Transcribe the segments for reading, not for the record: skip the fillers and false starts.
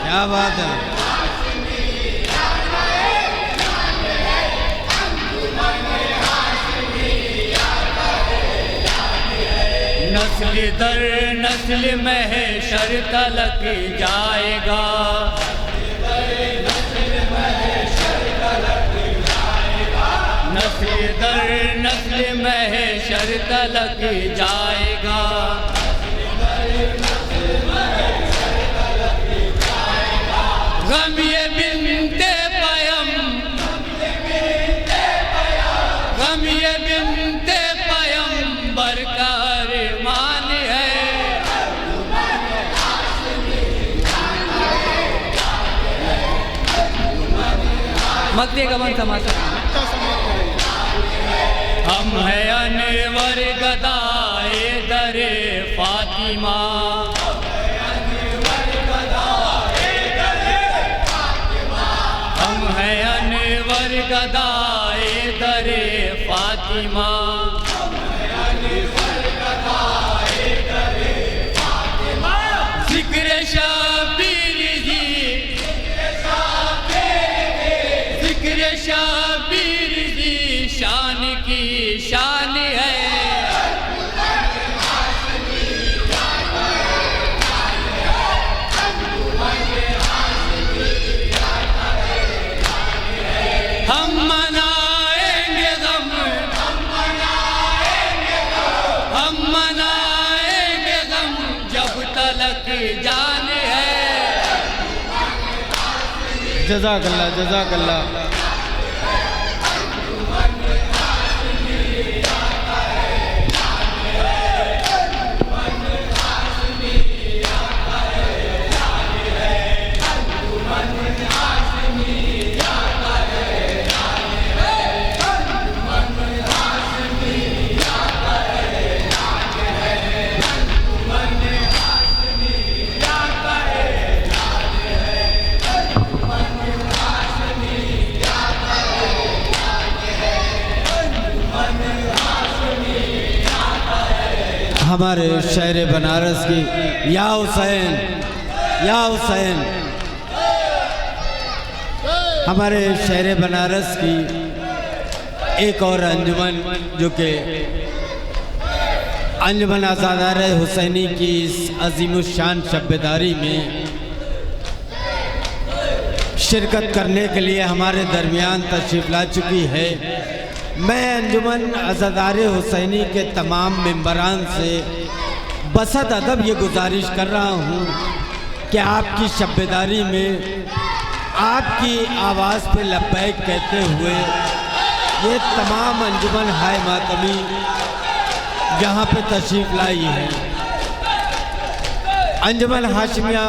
क्या बात है। नस्ल दर नस्ल महशर तलक जाएगा, नस्ल दर नस्ल महशर तलक जाएगा। गम ये बिनते पयम, गम ये बिनते पयंबर का अरमान है। मक्के का मन समाता हम है अनवर गदाए दरे फातिमा, हम है अनवर गदाए दरे फातिमा। जिक्र शाबीर जी, जिक्र शाबीर जी शान की शान है। हम मनाएंगे गम, हम मनाएंगे गम जब तलक जान है। जज़ाकल्लाह जज़ाकल्लाह। हमारे शहर बनारस की या हुसैन, या हुसैन, हमारे शहर बनारस की एक और अंजुमन जो कि अंजुमन आज़ादार हुसैनी की इस अजीमुशान शब्बेदारी में शिरकत करने के लिए हमारे दरमियान तशरीफ़ ला चुकी है। मैं अंजुमन आज़ादार हुसैनी के तमाम मेंबरान से बसत अदब ये गुजारिश कर रहा हूँ कि आपकी शब्बेदारी में आपकी आवाज़ पे लब्बैक कहते हुए ये तमाम अंजुमन हाय मातमी यहाँ पे तशरीफ़ लाई है। अंजुमन हाशमिया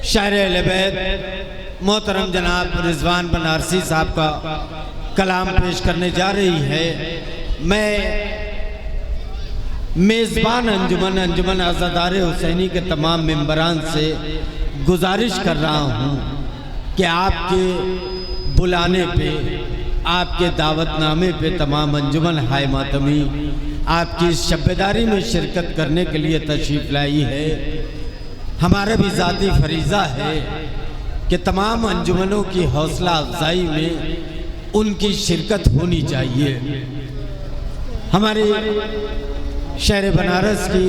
शायर अहले बैत मोहतरम जनाब रिजवान बनारसी साहब का कलाम पेश करने जा रही है। मैं मेज़बान अंजुमन अंजुमन आज़ादार हुसैनी के तमाम मेंबरान से गुजारिश कर रहा हूँ कि आपके बुलाने पे, आपके दावतनामे पे तमाम अंजुमन हाय मातमी आपकी इस शब्बेदारी में शिरकत करने के लिए तशरीफ़ लाई है। हमारा भी ज़ाती फरीज़ा है कि तमाम अंजुमनों की हौसला अफजाई में उनकी शिरकत होनी चाहिए। हमारे शहर बनारस की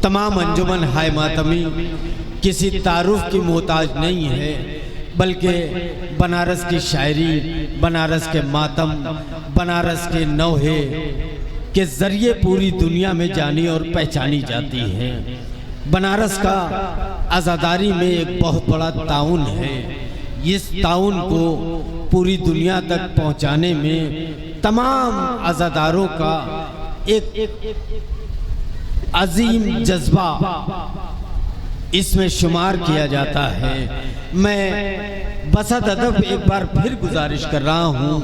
तमाम अंजुमन हाय मातमी किसी तारुफ की मोहताज नहीं है, बल्कि बनारस की शायरी, बनारस के मातम, बनारस के नौहे के ज़रिए पूरी दुनिया में जानी और पहचानी जाती है। बनारस का आज़ादारी में एक बहुत बड़ा ताउन है। इस ताउन को पूरी दुनिया तक पहुंचाने में तमाम आज़ादारों का एक अजीम जज्बा इसमें शुमार किया जाता है। मैं बसत अदब एक बार फिर गुजारिश कर रहा हूँ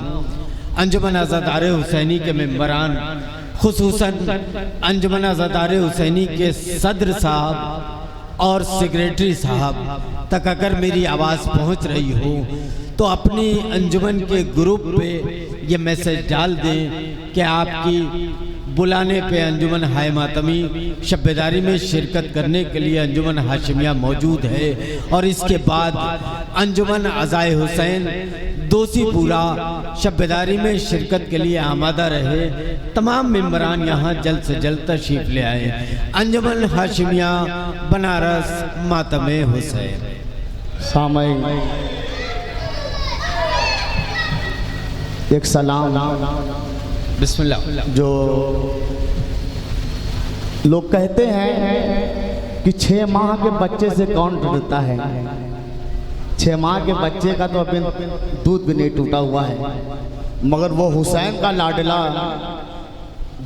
अंजुमन आज़ादार हुसैनी के मेंबरान, खुसूसन अंजुमन आज़ादार हुसैनी के सदर साहब और सेक्रेटरी साहब तक अगर मेरी आवाज़ पहुँच रही हो तो अपनी अंजुमन के ग्रुप पे ये मैसेज डाल दें कि आपकी बुलाने पे अंजुमन हाय मातमी शब्बेदारी में शिरकत करने के लिए अंजुमन हाशिमिया मौजूद है। और इसके बाद अंजुमन अज़ाए हुसैन दोषीपुरा शब्बेदारी में शिरकत के लिए आमादा रहे। तमाम मेंबरान यहाँ जल्द से जल्द तशरीफ ले आए। अंजुमन हाशिमिया बनारस मातमे हुसैन। सामईन एक सलाम। बिस्मिल्लाह। जो लोग कहते हैं कि 6 माह के बच्चे से कौन डरता है, 6 माह के बच्चे का तो अभी दूध भी नहीं टूटा हुआ है, मगर वो हुसैन का लाडला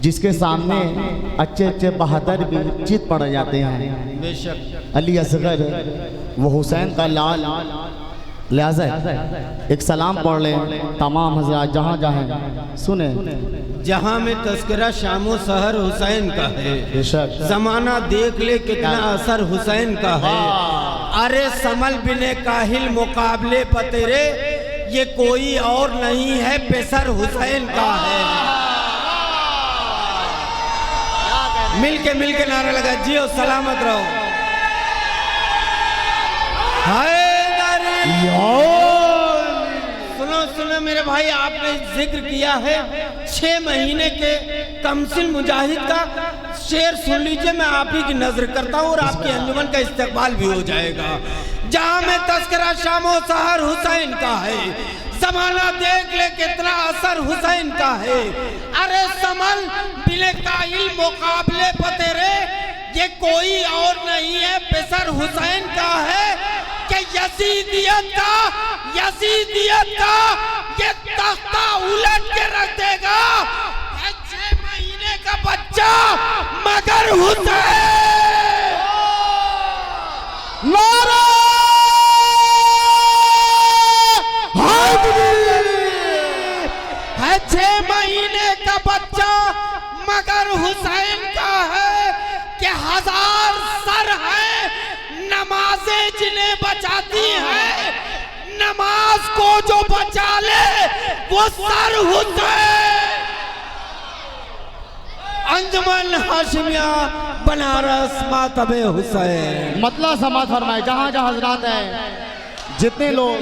जिसके सामने अच्छे अच्छे बहादुर भी चित पड़ जाते हैं। बेशक अली असगर वो हुसैन का लाल, लिहाजा एक सलाम पढ़ लें तमाम हजरात जहाँ जहाँ सुने। जहाँ में तस्करा शामो सहर हुसैन का है, बेशक जमाना देख ले कितना असर हुसैन का है। अरे समल बिने काहिल मुकाबले पतेरे, ये कोई और नहीं है पेसर हुसैन का है। मिल के नारा लगा, जियो सलामत रहो। सुनो मेरे भाई, आपने जिक्र किया है 6 महीने के कमसिल मुजाहिद का शेर सुन लीजिए। मैं आप ही की नजर करता हूँ और आपकी अंजुमन का इस्तेकबाल भी हो जाएगा। जहाँ में तस्करा शामो सहर हुसैन का है, जमाना देख ले कितना असर हुसैन का है। अरे समल बिले काहिल मुकाबले पतेरे, ये कोई और नहीं है पेसर हुसैन का है। कि यजीदियत का ये तख्ता उलट के रख देगा। 6 महीने का बच्चा मगर हुसैन। नारा है 6 महीने का बच्चा मगर हुसैन का है। कि 1000 सर है नमाजें जिन्हें बचाती है, नमाज को जो बचा ले वो सर हुसैन। अंजुमन हाशिमिया बनारस मातबे हुसैन। मतलब समाज फरमाए जहाँ जहाँ हजरात हैं, जितने लोग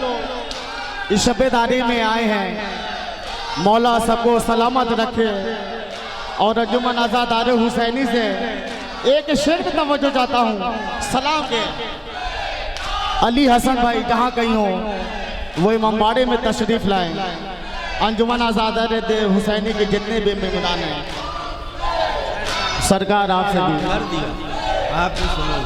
इस शब्बेदारी में आए हैं, मौला सबको सलामत रखे। और अंजुमन आज़ादार हुसैनी से एक शेर की तवज्जो चाहता हूँ, सलाम के अली हसन भाई जहाँ कहीं हो वो इमामबाड़े में तशरीफ लाएं। अंजुमन आज़ादार हुसैनी के जितने भी मेहमान हैं, सरकार आपसे भी कर दिया, आप भी सुनो।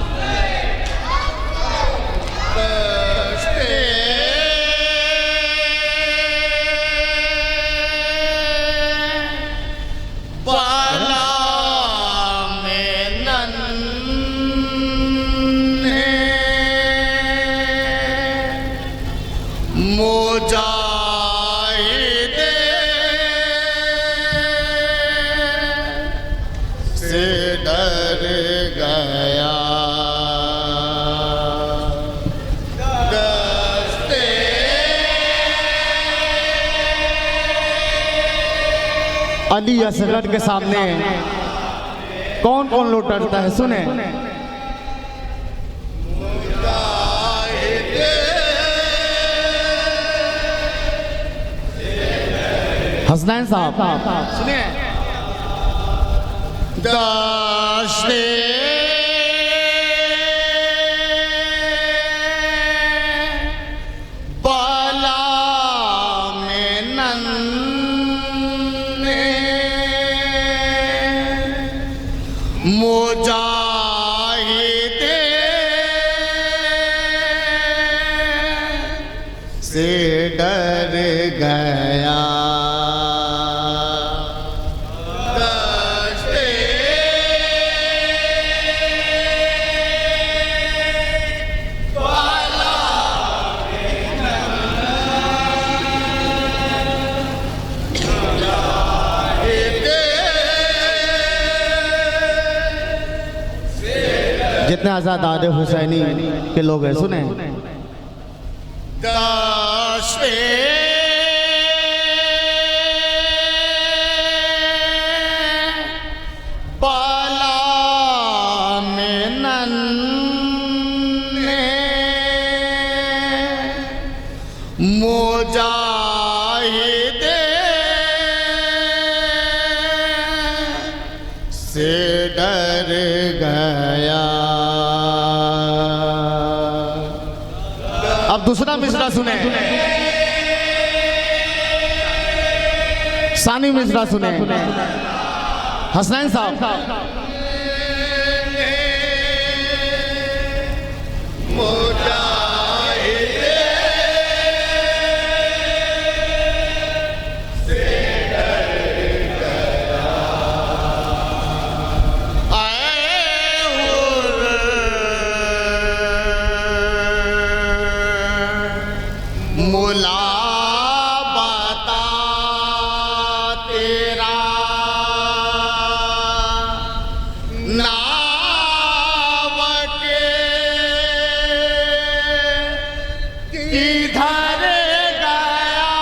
अली असगर के सामने कौन कौन लोग डरता है, सुने। हसनैन साहब सुनिए। दाश्ते से डर गया। जितने आज़ादार हुसैनी के लोग हैं, सुने। मुजाहिदे से डर गया। अब दूसरा मिसरा सुने, सानी मिसरा सुने। हसनैन साहब, मुला बता तेरा नाव के किधर गया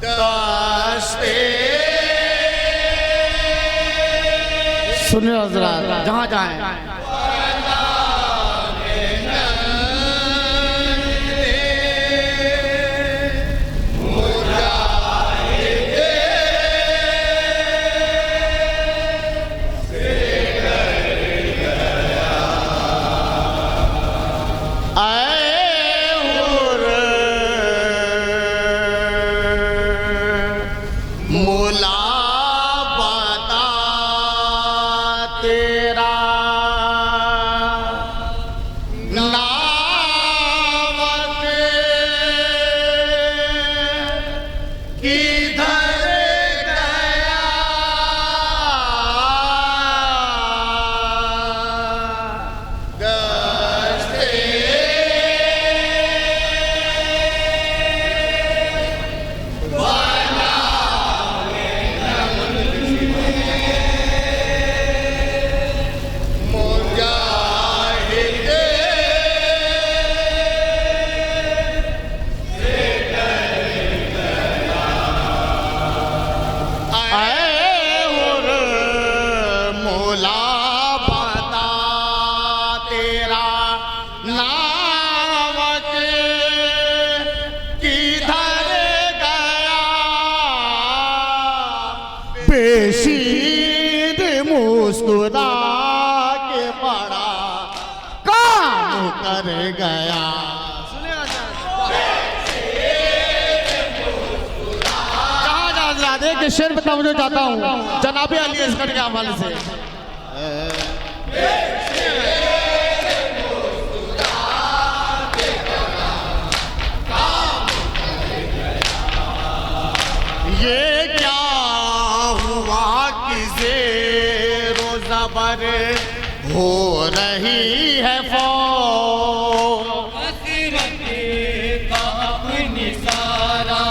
दस्ते। सुनिए हजरात, जहाँ जाएं मुला बता तेरा नाव के किधर गया दस्ते। मुला बता तेरा नाव के किधर गया बेशीर मुस्कुरा के बड़ा काम कर गया। एक शेर पे तवज्जो चाहता हूँ जनाबे अली असगर के हवाले से। ये क्या हुआ कि ज़ेरो ज़बर हो रही है फौज। का अपनी सारा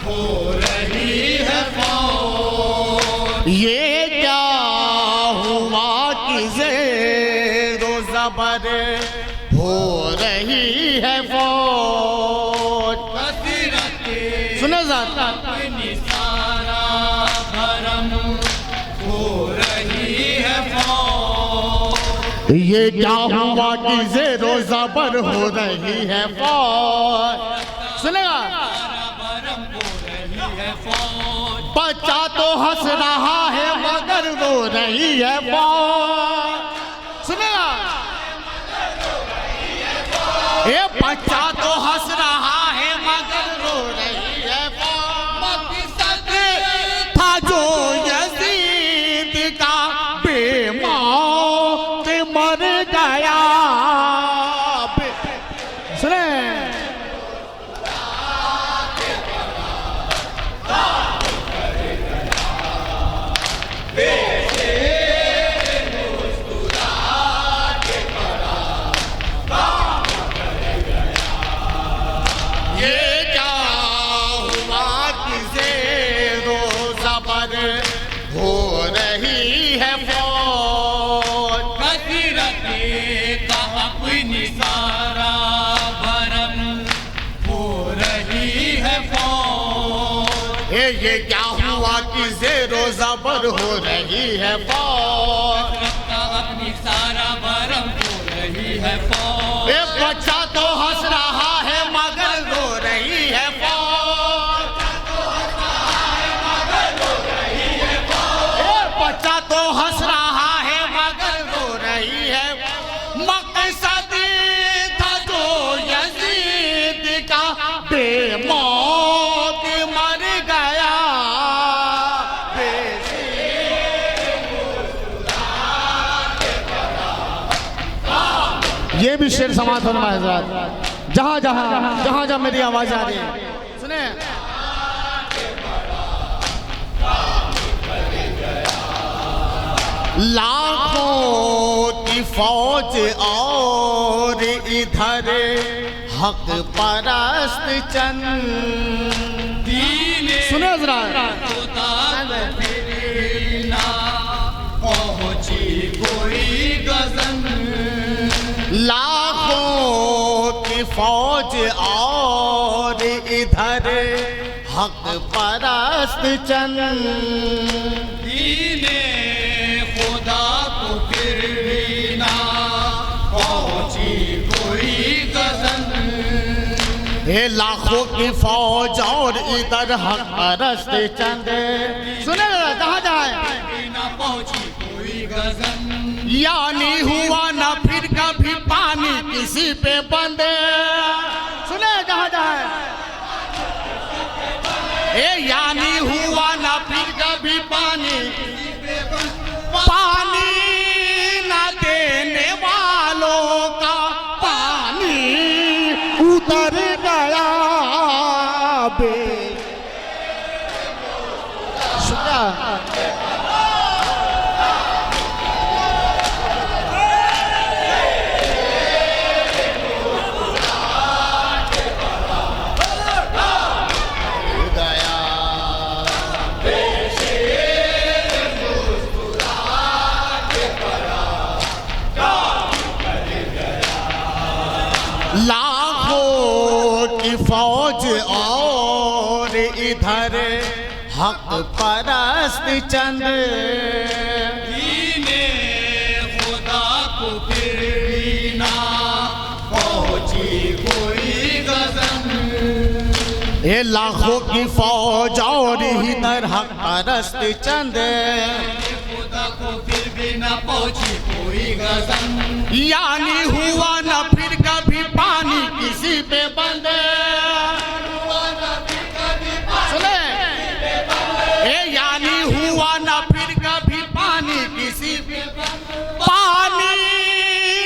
हो रही है फौज। ये क्या हुआ कि ज़ेरो ज़बर हो रही है फौज। सुने ज़रा, अपनी सारा भरम हो रही है फौज। ये क्या हुआ कि ज़ेरो ज़बर हो रही है फौज। सुनेगा बच्चा तो हंस रहा है मगर रो रही है फौज। सुनेगा, ये बच्चा तो हंस रहा है मगर रो रही है मकसद था जो यजीद का बेमौत मर गया। सुने ये क्या हुआ कि ज़ेरो ज़बर हो रही है फौज। कसरते का अपनी सारा भरम हो रही है फौज। ये क्या हुआ कि ज़ेरो ज़बर हो रही है फौज। का अपनी सारा भरम ये भी शेर समाज फरमाए हजरात, जहाँ जहाँ मेरी आवाज आ रही है सुने। लाखों की फौज और इधर हक परस्त चंद, सुने हजरात, पहुंची कोई गजन, लाखों की फौज और इधर हक परस्त चंद, दीने खुदा को फिर भी ना पहुंची कोई गजन, ये लाखों की फौज और इधर हक परस्त चंद। सुने जहाँ जहाँ ना पहुंची कोई गजन, यानी हुआ ना फिर कभी पानी किसी पे बंदे। सुने जहाँ जहाँ यानी हुआ ना फिर कभी पानी ना देने वालों का पानी उतर गया बे। शुक्रिया। लाखों की फौज और इधर हक परस्त चंद, दीने खुदा को फिर भी ना पहुंची कोई गजन, ये लाखों की फौज और इधर हक परस्त चंद, खुदा को फिर भी ना पहुंची कोई गजन, यानी हुआ न फिर कभी पानी किसी पे बंदे। सुने यानी हुआ न फिर कभी पानी किसी पे पानी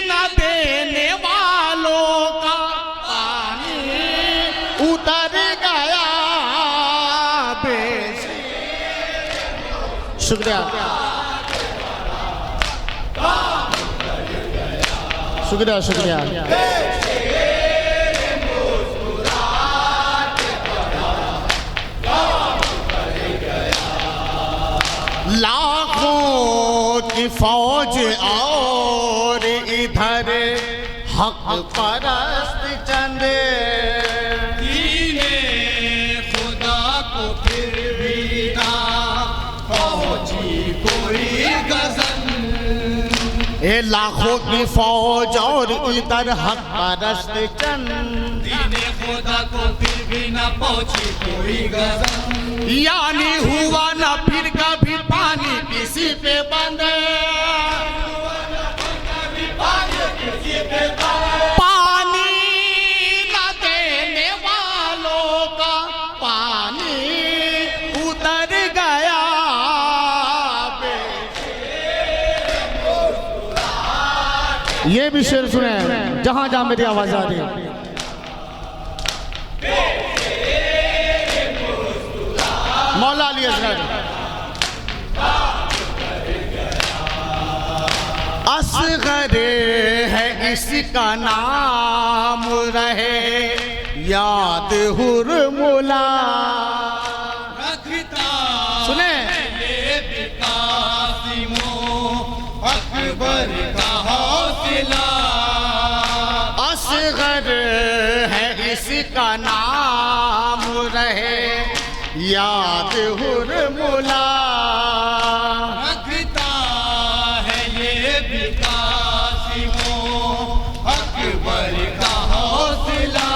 न देने वालों का पानी उतर गया बेश। शुक्रिया शुक्रिया शुक्रिया। लाखों की फौज और इधर हक परस्त चंद, दीने खुदा को फिर भी ना पहुंची कोई गजन, ये लाखों की फौज और इधर हक परस्त चंद, दीने खुदा को फिर भी ना पहुंची कोई गजन, यानी हुआ न फिर कभी पानी किसी पे बंदे। पानी न देने वालों का पानी उतर गया बे। ये भी शेर सुने, जहाँ जहाँ मेरी आवाज आ रही है। मौला अली असगर। असगर है इसका नाम रहे याद हुरमुला। रखता सुने ये विकासिमो अकबर का हौसला, असगर है इसका नाम रहे याद हुरमुला। रखता है ये विकासिमो अकबर का हौसला,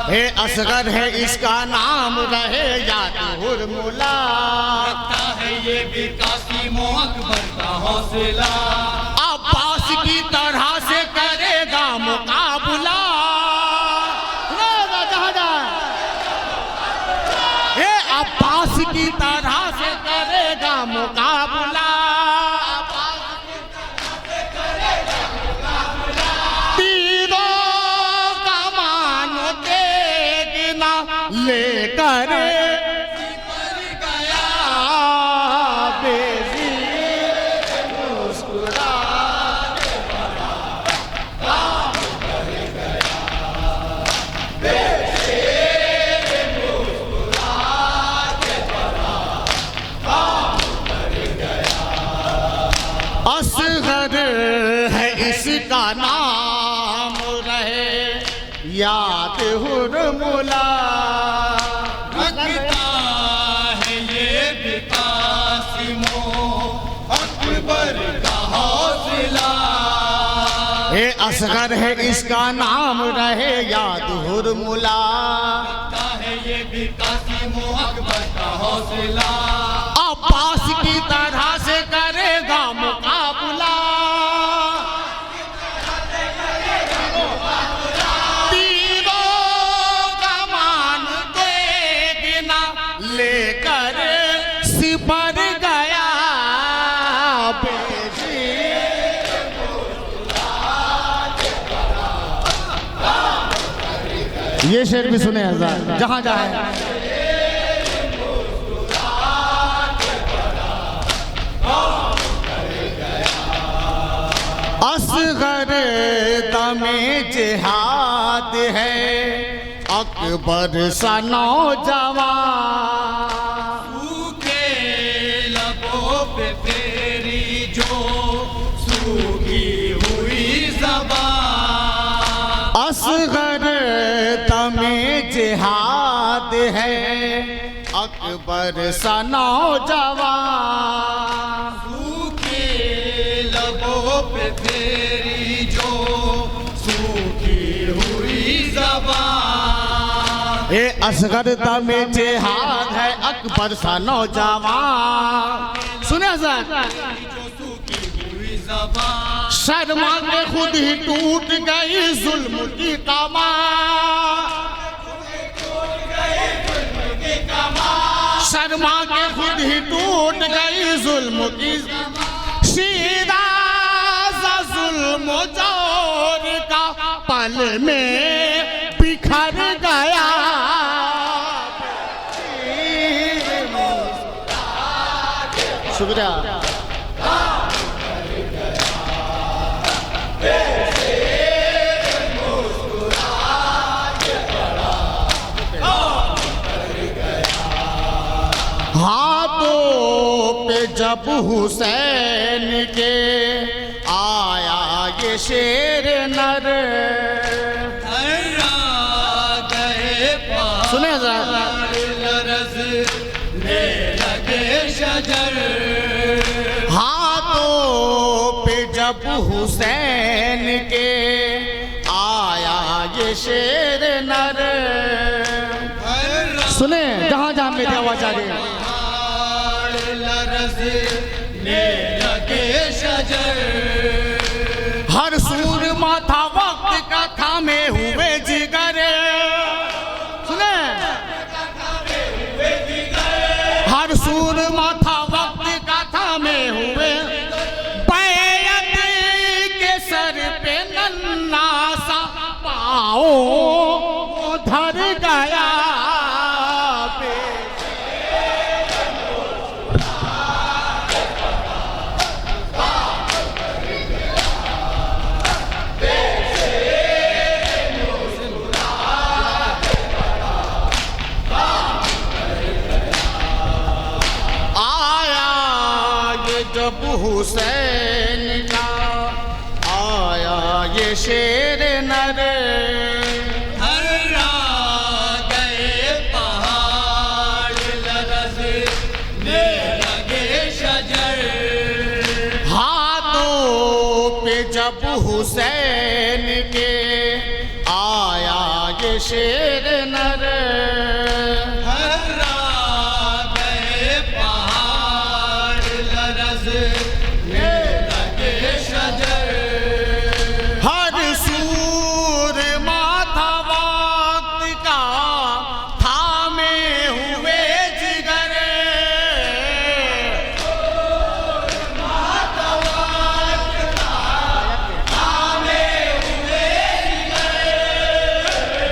हे असगर है इसका नाम रहे याद हुरमुला। रखता है ये विकासिमो अकबर का हौसला, अब्बास की तरह से करेगा मुकाबला। हे अब्बास की तरह से करेगा मुकाबला। असगर है इसका नाम रहे याद हुरमुला। रखता है ये भी कासिमो अकबर का हौसला। ये असगर है इसका नाम रहे याद हुरमुला। रखता है ये भी कासिमो अकबर का हौसला। अब्बास की तरह से करेगा मुकाबला। लेकर सिपर गया बेजी। ये शेर भी सुने हज़रात जहाँ जाए। असगर दमे जिहाद है अकबर सा नौजवान। सूखे लबों पे तेरी जो सूखी हुई ज़बान। असगर दमे जिहाद है अकबर सा नौजवान। सूखे लबों पे तेरी जो सूखी हुई ज़बान। ये असगर दमे जिहाद है अकबर सा नौजवान। सुने हज़रत, जो सूखी हुई ज़बान। शर्मा के खुद ही टूट गई जुल्म की कमान। शर्मा के खुद ही टूट गई जुल्म की सीधा सा जुल्म जोर का पल में बिखर गया। शुक्रिया। हाथों पे जब हुसैन के आया ये शेर नर। हर्रा गए सुने जरा। लरज़ने लगे शजर। हाथों पे जब हुसैन के आया ये शेर नर। सुने जहाँ जहाँ मेरी आवाज आ रही है। लरज़ने लगे शजर। हर सूर माथा वक्त का थामे हुए जिगर। सुने हर सूर माथा वक्त का थामे हुए। बैयत के सर पे नन्ना सा पाओ धर गया। जब हुसैन का आया ये शेर नर। हर्रा गए पहाड़ लरज़ने लगे शजर। हाथों पे जब हुसैन के आया ये शेर नर। हर्रा गए पहाड़ लरज़ने लगे शजर। हर सूर माथा वक्त का थामे हुए जिगर।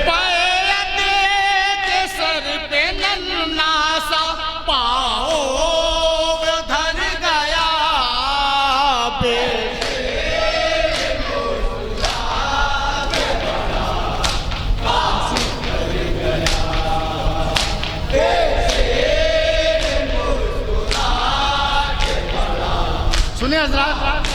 बैयत हजरात,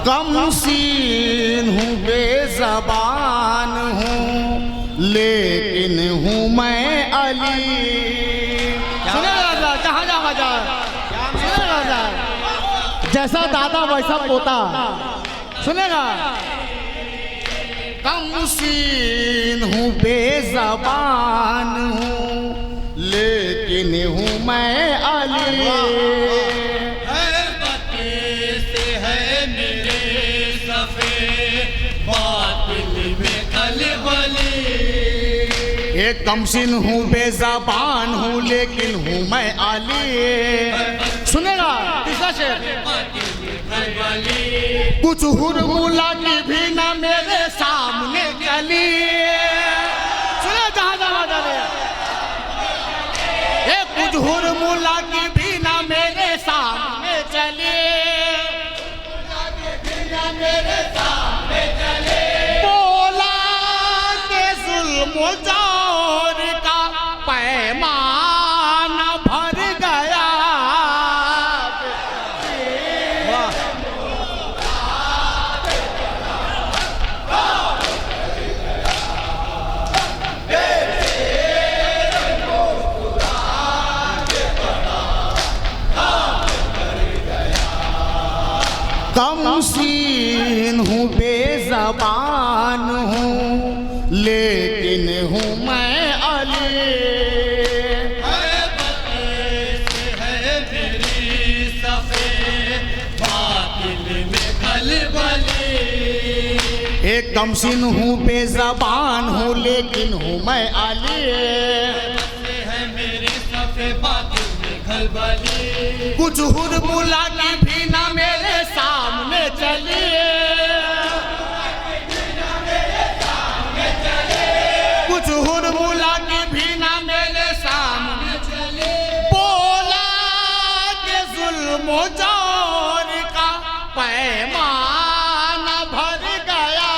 कमसीन हूँ बेज़बान हूँ लेकिन हूँ मैं अली। सुने राजा, जहाँ जहाँ जा, सुने राजा, जैसा दादा वैसा पोता, सुनेगा। कमसीन हूँ बेज़बान हूँ लेकिन हूँ मैं अली। से है मेरे सफे बातिल में खलबली। एक कमसीन हूँ बेज़बान हूँ लेकिन हूँ मैं अली। सुनेगा तीसरा शेर, कुछ हुरमुला की भी न मेरे सामने चली। सुने जहाँ जहाँ जाने, ये कुछ हुरमुला की भी न मेरे सामने चली। बोला के जुल्म जोर का पैमाना भर गया। कमसीन हूँ बेज़बान हूँ लेकिन हूँ मैं अली। है मेरी सफे बातिल में खलबली। एक कमसीन हूँ बेज़बान हूँ लेकिन हूँ मैं अली। है मेरे सफे बातिल में खलबली। कुछ हुरमुला की भी न मेरे सामने चली। कुछ हुरमुला की भी न मेरे सामने चली। बोला के जुल्म जोर का पैमाना भर गया।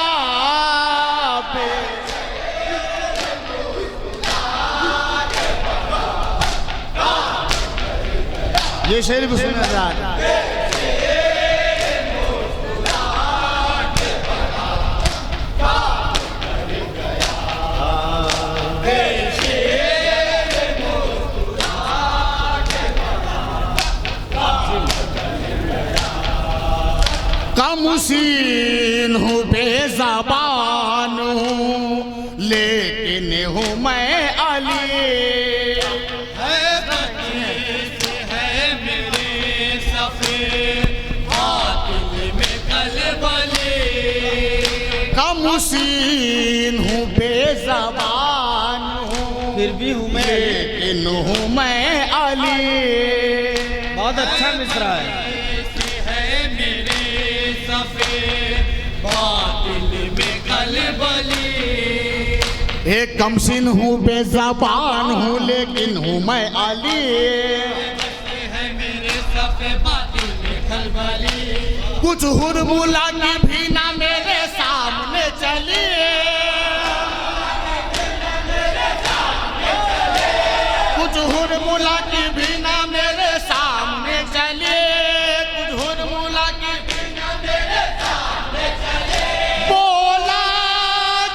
ये शेर भी सुने हजरात। कमसीन हूँ बेज़बान हूँ लेकिन हूँ मैं अली। है मेरे सफे बातिल में खलबली। कमसीन हूँ बेज़बान हूँ फिर भी हूँ मैं, लेकिन हूँ मैं अली। बहुत अच्छा मिसरा है। है मेरे सफे बातिल में खलबली। एक कमसीन हूँ बेज़बान हूँ लेकिन हूँ मैं अली। है मेरे सफे बातिल में खलबली। कुछ हुरमुला की भी ना मेरे सामने चली। कुछ हुरमुला की भी ना मेरे सामने चली। कुछ हुरमुला की भी ना मेरे सामने चली। बोला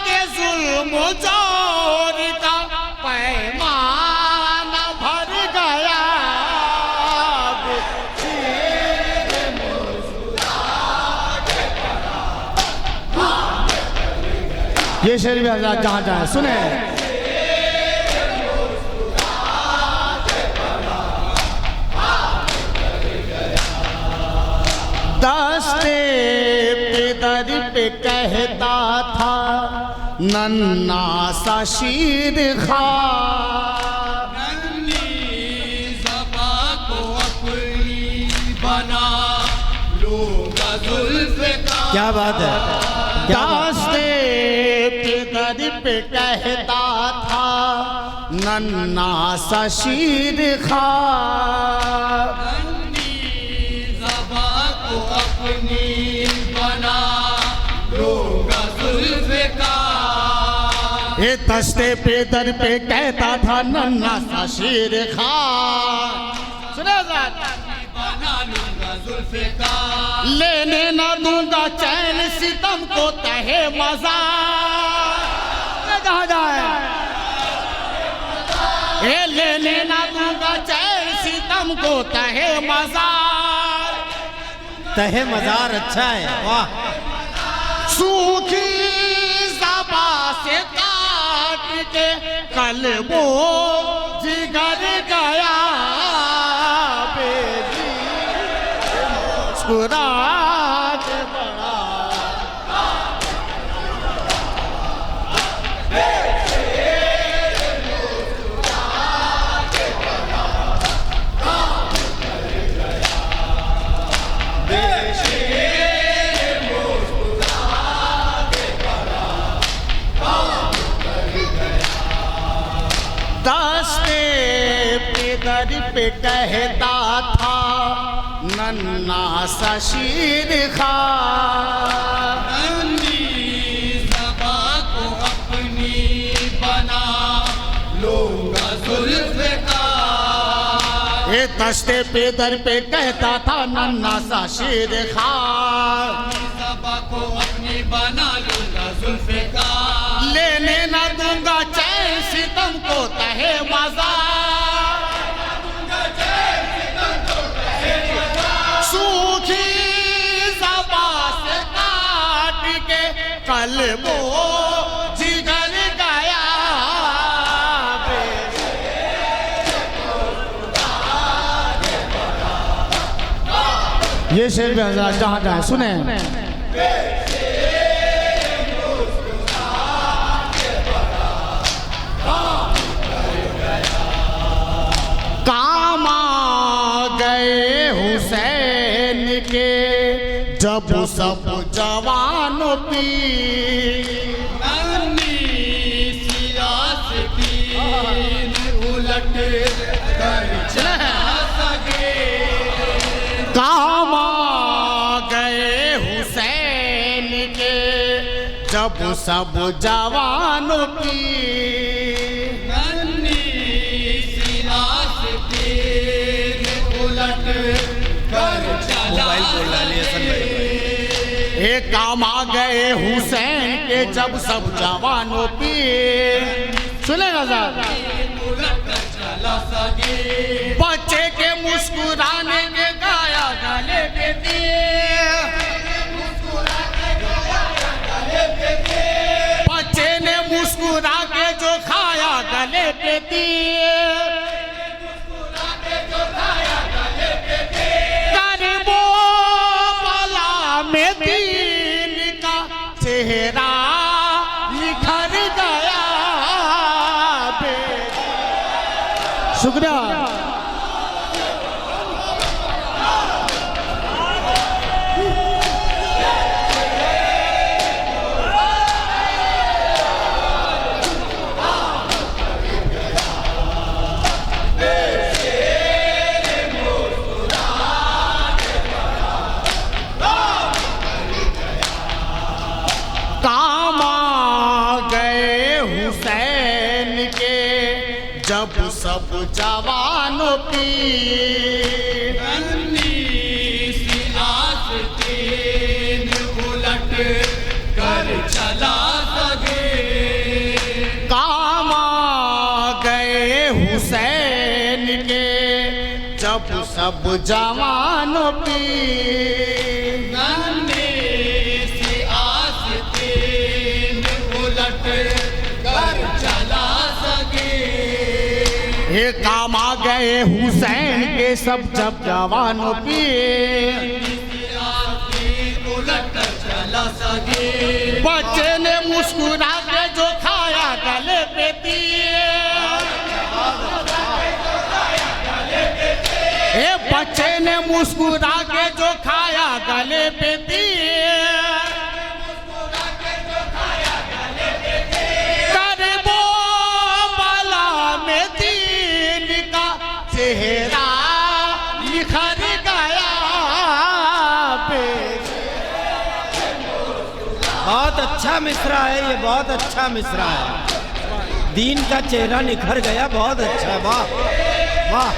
के जुल्म जोर का पैमाना भर गया। ये शेर भी हजरात जहाँ जहाँ सुने। दस्ते पे दर पे कहता था नन्ना सा शीर खा। ज़बा को अपनी बना लूंगा जुल्फ़िकार। क्या बात है, क्या बात। दस्ते पे दर पे कहता था नन्ना सा शीर खा। ज़बा को अपनी बना लूंगा जुल्फ़िकार। ये दस्ते पे दर पे कहता था नन्ना सा शीर खा। सुने ज़रा। बना जुल्फ़िकार। लेने न दूंगा चैन सितम को तहे मजा। कहाँ जाए? ये लेने न दूंगा चैन सितम को तहे मजा। तहे मजार अच्छा है, वाह। सूखी ज़बा से काट के कल्बो जिगर गया बेजी मुस्कुरा के बड़ा। दस्ते पे दर पे कहता था नन्ना सा शीर खा। नन्ही ज़बा को अपनी बना लूंगा जुल्फ़िकार। ये दस्ते पे दर पे कहता था नन्ना सा शीर खा। ज़बा को अपनी बना लूंगा जुल्फ़िकार। लेने न दूंगा चैन सितम को तहे मजा। सूखी ज़बा से काट के कल्बो जिगर गया ये शेर भी हजरात जहाँ जाए सुने। काम आ गए हुसैन के जब सब जवानों की। नन्ही सियासतीन उलट कर चला सके। काम आ गए हुसैन के जब सब जवानों की। नन्ही सियासतीन उलट कर चला सके। ये काम आ गए हुसैन के जब सब जवानों की। सुनेगा साहब? उलट कर चला सके। बच्चे के मुस्कुराने के गाया गले पे दिए। बच्चे ने मुस्कुरा के जो खाया गले पे दिए। करबो बला में दीन का चेहरा निखर गया शुक्रिया। काम आ गए हुसैन के जब सब जवानों की। नन्ही सियासतीन उलट कर चला सके। काम आ गए हुसैन के जब सब जवानों की। नन्ही सियासतीन उलट कर चला सके। ये काम आ गए हुसैन के सब जब जवानों की। सियासतीन उलट कर चला सके। बच्चे ने मुस्कुरा के जो खाया गले पे दिए। ए बच्चे ने मुस्कुरा के जो खाया गले पे दिए। करबो बला में दीन का चेहरा निखर गया बहुत अच्छा मिसरा है ये, बहुत अच्छा मिसरा है। दीन का चेहरा निखर गया, बहुत अच्छा, वाह वाह।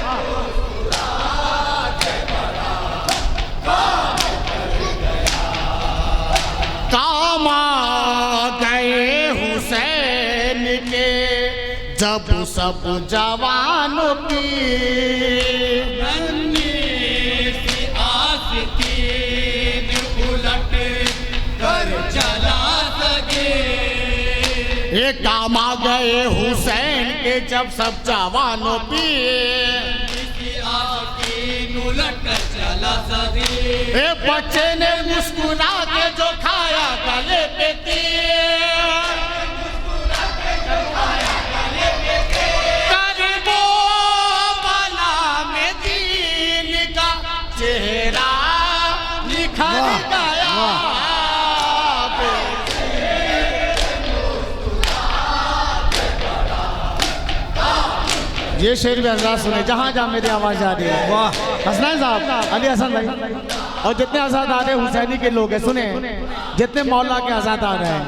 जब सब जवानों की नन्ही सी आस थी उलट कर चला सके। ये काम आ गए हुसैन के जब सब जवानों की आस की उलट कर चला सके। ए बच्चे ने मुस्कुरा के जो खाया गले पे तीर करबो बला में दीन का चेहरा निखर गया। ये शेर भी हजरात सुने जहाँ जहाँ मेरी आवाज आ रही है। वाह हसनैन साहब, अली हसन भाई और जितने आज़ादार हुसैनी के लोग हैं सुने, जितने मौला के आज़ादार हैं।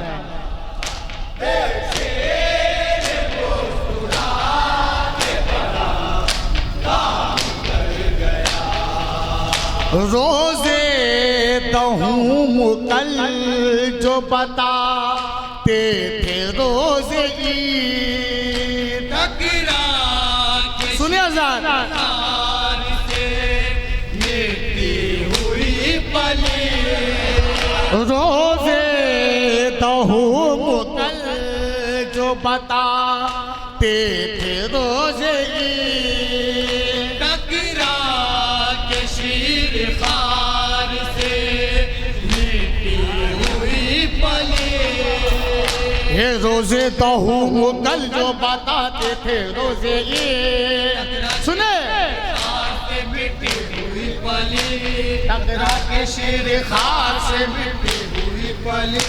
रोजे दहूँ कल जो बताते थे रोजे ईद। टकरा के सुनिए आज़ाद, तार से मिटती हुई पली। रोजे दहूँ कल जो बताते थे रोजे ईद। टकरा के शीर खार से मिटती हुई पली। ये रोजे दहूँ कल जो बताते थे रोजे ईद। सुने खार से मिटती हुई पली। टकरा के शीर खार से मिटती हुई पली।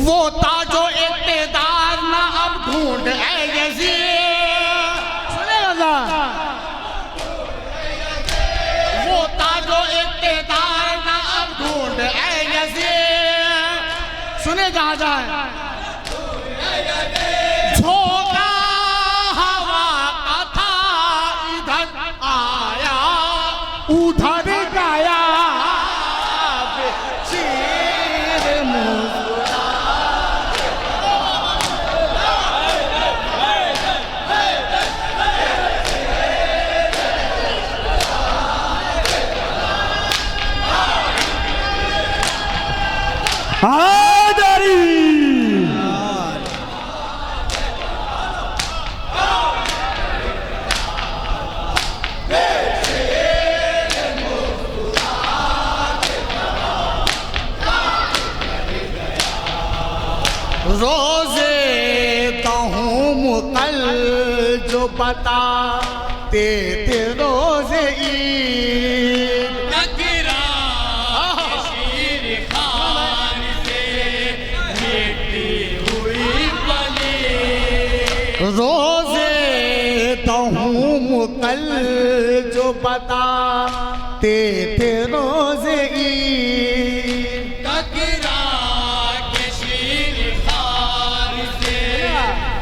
वो था जो इक़्तिदार ना अब ढूंढ ऐ यज़ीद। सुनेगा ना, वो था जो इक़्तिदार ना अब ढूंढ ऐ यज़ीद। सुने जहाँ जाए झोंका हवा का था इधर आया उधर गया। शेर मुस्कुरा रोजे कहूँ कल जो बताते थे रोजे ईद। टकरा के शीर खार से मिटती हुई पली। रोजे कहूँ कल जो बताते थे रोजे ईद। टकरा के शीर खार से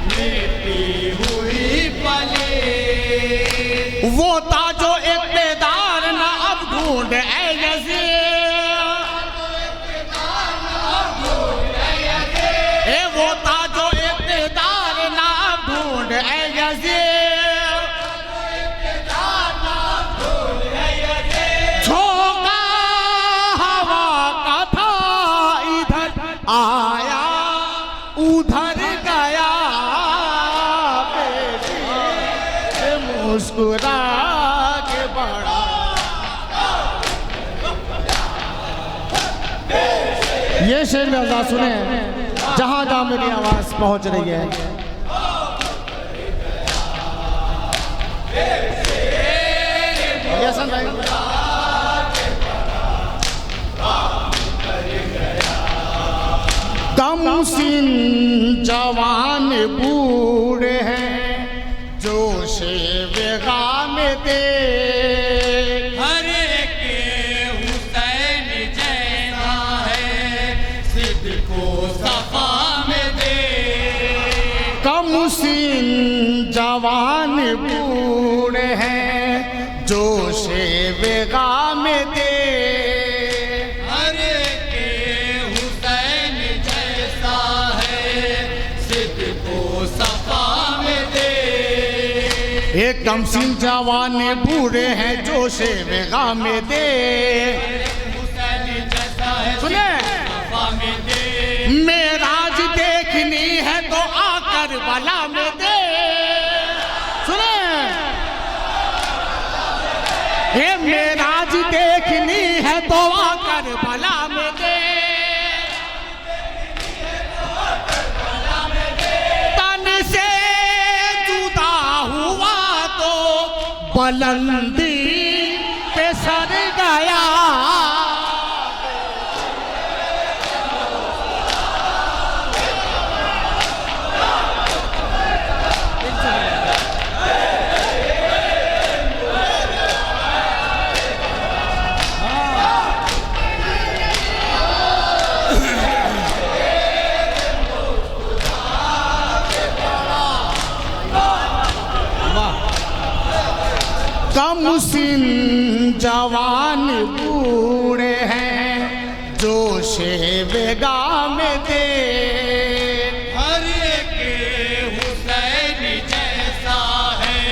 मिटती हुई पली। वो था जो इक़्तिदार ना अब ढूंढ ऐ यज़ीद। ए वो था जो इक़्तिदार ना अब ढूंढ ऐ यज़ीद। झोंका हवा का था इधर आया उधर गया। बेशी मुस्कुरा के बड़ा ये शेर में आवाज सुने जहां जहां मेरी आवाज पहुंच रही है। कम सिन जवान बूढ़े हैं जोश बेगा में दे। हर एक हुसैन जैसा है सिद्ध को सफा में दे। कम सिन जवान बूढ़े हैं जोश बेगा में दे। हर एक हुसैन जैसा है सिद्ध को सफा में दे। ये कमसिन जवान बूढ़े हैं जोशे वेगा में दे। सुने मेराज देखनी है तो आकर बला में दे। सुने ये मेराज देखनी है तो आकर बला में दे। बुलंदी पे सर गया कमसिन जवान बूढ़े हैं जोशे वेगा में दे। हर एक हुसैन जैसा है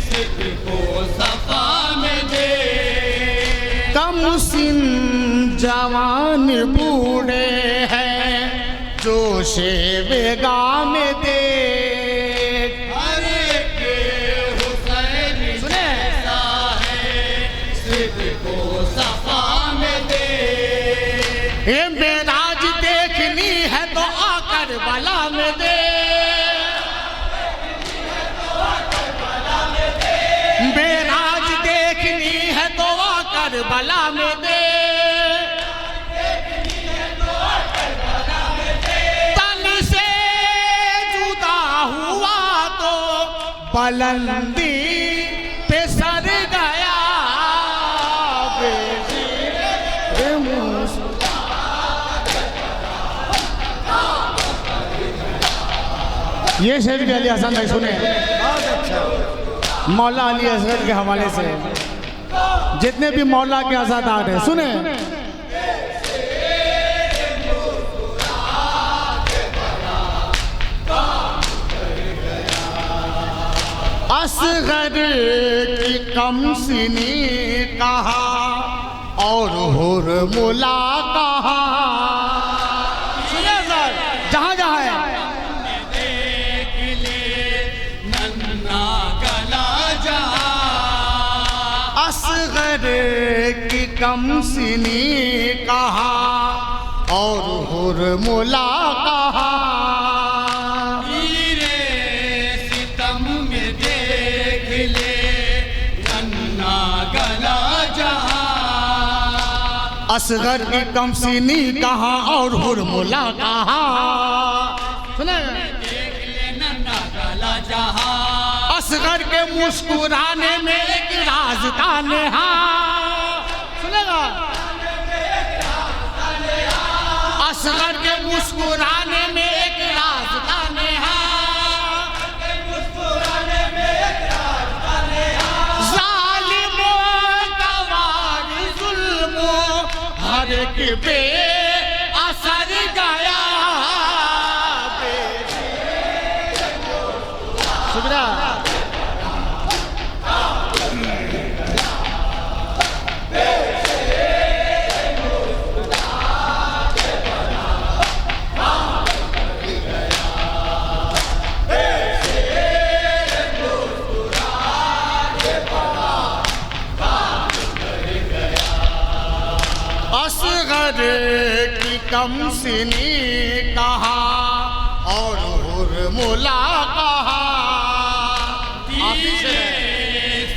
सिद्ध को सफा में दे। कमसिन जवान बूढ़े हैं जोशे वेगा में दे। ये मेराज देखनी है तो आकर बला में दे। मेराज देखनी है तो आकर बला में दे। तन से जुदा हुआ तो बुलंदी पे सर गया। ये शेर भी अली हसन भाई सुने मौला अली असगर के हवाले से जितने भी मौला के आज़ादार हैं सुने। असगर की कमसिनी कहा और हुरमुला कहा। सुने सर जहाँ जहाँ है असगर की कमसिनी कहा और हुरमुला कहा। सितम में देख ले नन्ना गला जहां। असगर की कमसिनी कहा और हुरमुला कहा। सुने देख ले नन्ना गला जहां। असगर के मुस्कुराने में एक राज का नेहा। सुनेगा असगर के मुस्कुराने में एक राज का नेहा। जालिमों का वार जुल्मों हर एक पे असर गया। सुबरा असगर की कमसिनी कहा और हुरमुला कहा।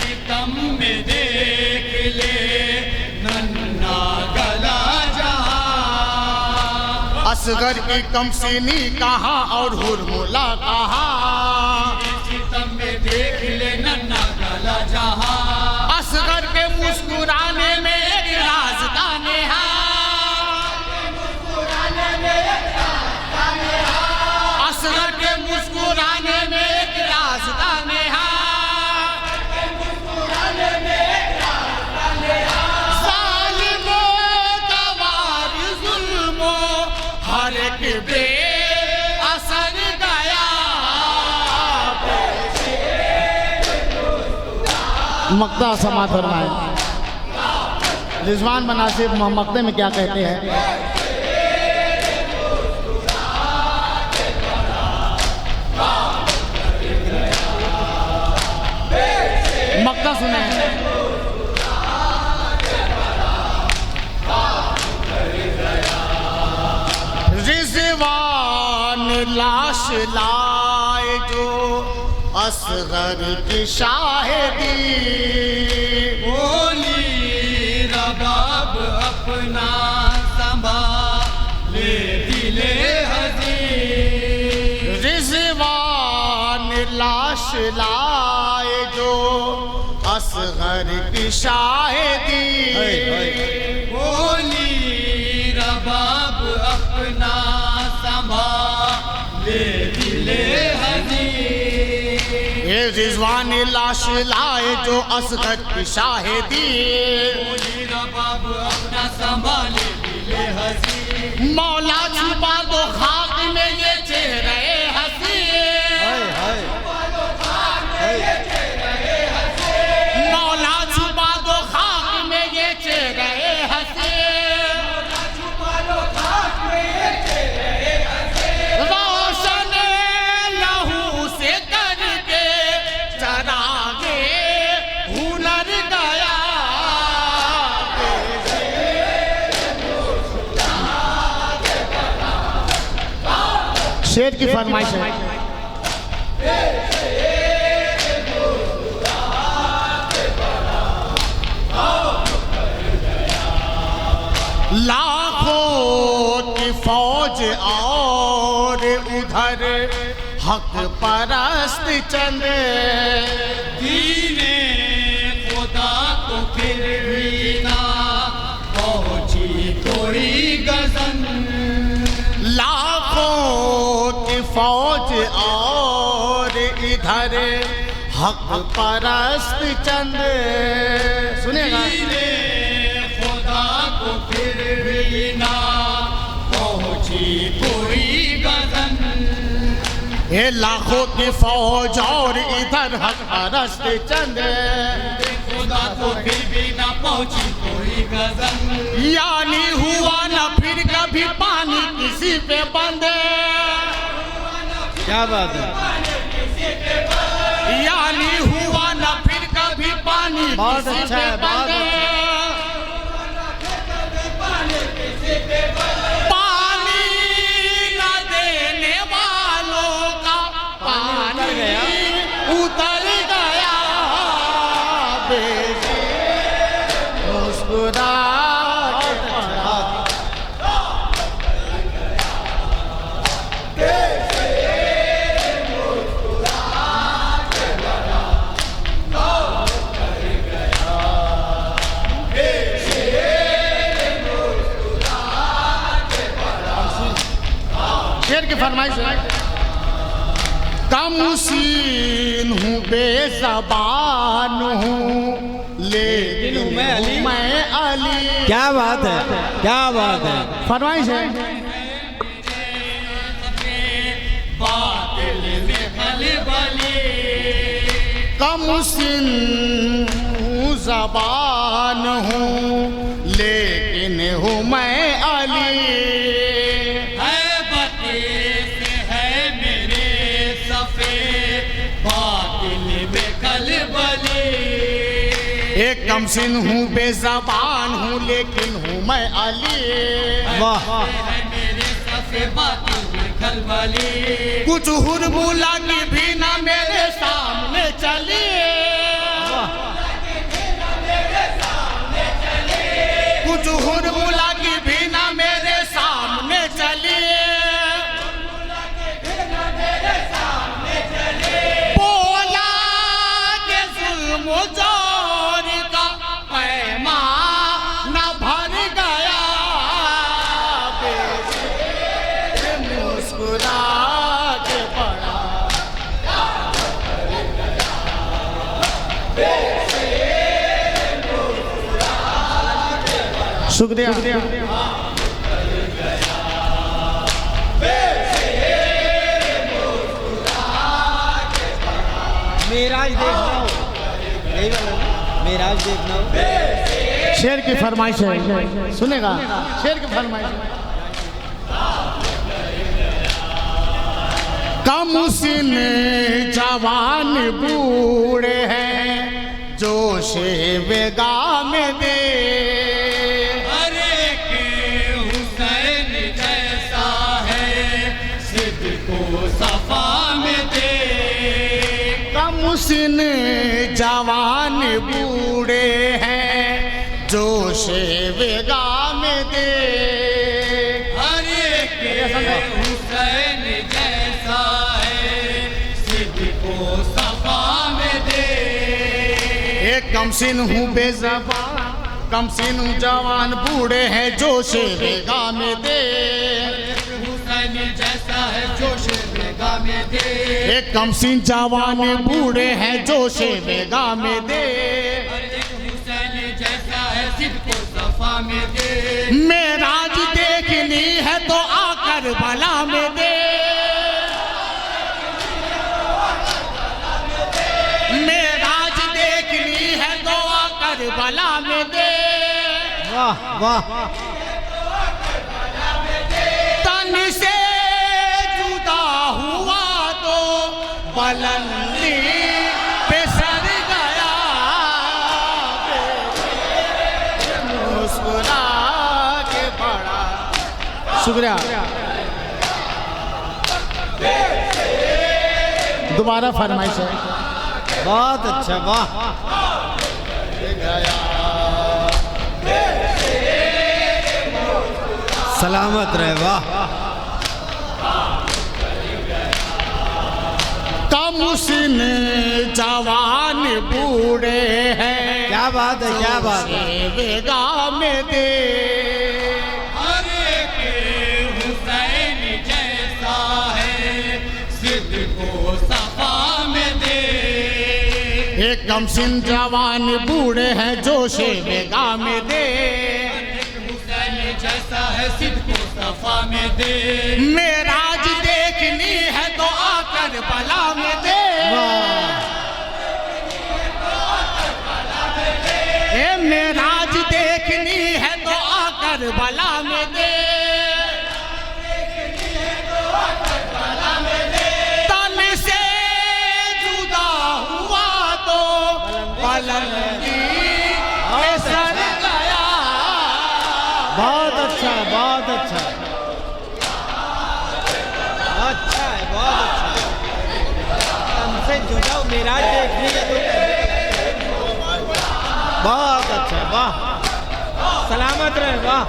सितम में देख ले नन्ना गला जहां। असगर की कमसिनी कहा और हुरमुला कहा। सितम में देख ले नन्ना गला जहां। असगर के मुस्कुराने में एक राज का नेहा। असगर के मुस्कुराने में एक राज का नेहा। जालिमों का वार जुल्मों हर एक बे असर गया। मक्ता समात फरमाए। रिजवान मुनासिब मक्ते में क्या कहते हैं? मक्ता सुने। रिजवान लाश लाए जो असगर की शाहिदी, बोली रबाब अपना संभाले दिले हज़ीर। रिजवान लाश लाए जो असगर की शाहिदी, बोली रबाब अपना संभाले दिले हज़ीर। ये रिजवान लाश लाए जो असगर की शाहिदी, बोली रबाब अपना संभाले दिले हज़ीर। मौला छुपा दो खाक में ये चेहरे हंसी, मौला छुपा दो खाक में ये चेहरे हंसी, रोशन लहू से करके चरागे हुनर गया। शेर की फरमाइश है। लाखों की फौज और उधर हक परस्त चंद, दीने खुदा को फिर भी ना पहुंची कोई गजन। लाखों की फौज और इधर हक परस्त चंद। सुनेगा दीने खुदा को फिर भी ना पहुंची कोई गजन। ये लाखों की फौज और इधर हक परस्त चंद, खुदा को फिर भी ना पहुंची कोई गजन। यानी हुआ न फिर कभी पानी किसी पे बंदे, क्या बात है? यानी हुआ न फिर कभी पानी बहुत किसी अच्छा पे है, बहुत बंदे। अच्छा। पानी न देने वालों का पानी उतर गया, बेटी मुस्कुरा के पड़ा। शेर की फरमाइश है। कमसीन हूँ बेज़बान हूँ लेकिन हूँ मैं अली। क्या बात है? क्या बात है? फरमाइश है। बातिल में खलबली, कमसीन हूँ ज़बान हूँ लेकिन हूँ मैं अली। एक कमसिन हूँ बेज़बान हूँ लेकिन हूँ मैं अली। वाह, मेरे सफ़े बातिल में खलबली। कुछ हुरमुला की भी ना मेरे सामने चली, कुछ हुरमुला की भी ना मेरे सामने चली। बोला के जुल्म जोर का पैमाना भर गया, बेटे मुस्कुरा के पड़ा। शुक्रिया। मेरा ही देख लो, यही वाला ना? मेराज देखना हो। शेर की फरमाइश है, सुनेगा? शेर की फरमाइश है। कम सिन जवान बूढ़े हैं जोश बेगा में दे, अरे के हुसैन जैसा है सिद्ध को सफा में दे। कम सिन जवान बूढ़े हैं जोश बेगा में दे, अरे के हुसैन जैसा है सिद्ध को सफा में दे। एक कमसिन हूँ बेज़बान, कमसिन हूँ जवान बूढ़े हैं जोश बेगा में दे, हुसैन जैसा है जोश बेगा में दे। एक कमसिन जवान बूढ़े हैं जोश बेगा में दे, हुसैन जैसा है सिद्ध को सफा में दे। मेराज देखनी है तो आकर भला में दे, मेराज देखनी है तो आकर भला में दे। वाह वाह। तन से जुदा हुआ तो बुलंदी पे सर गया, मुस्कुरा के बड़ा। शुक्रिया। दोबारा फरमाइश है। बहुत अच्छा, वाह। सलामत रहे, वाह। कम सिन जवान बूढ़े हैं, क्या बात है, क्या बात है। बेगा में दे, अरे के हुसैन जैसा है सिद्ध को सफा में दे। एक कमसिन जवान बूढ़े हैं जोश बेगा में दे, हुसैन जैसा है सिद्ध को सफा में दे। मेराज देखनी है तो आकर भला में दे, ए मेराज देखनी है तो आकर भला में दे, तन से जुदा हुआ तो बुलंदी पे सर गया। बहुत अच्छा, बहुत अच्छा, अच्छा है, बहुत अच्छा। हमसे जुड़ा हो, मेराज देखने का तो बहुत अच्छा, वाह। सलामत रहे, वाह।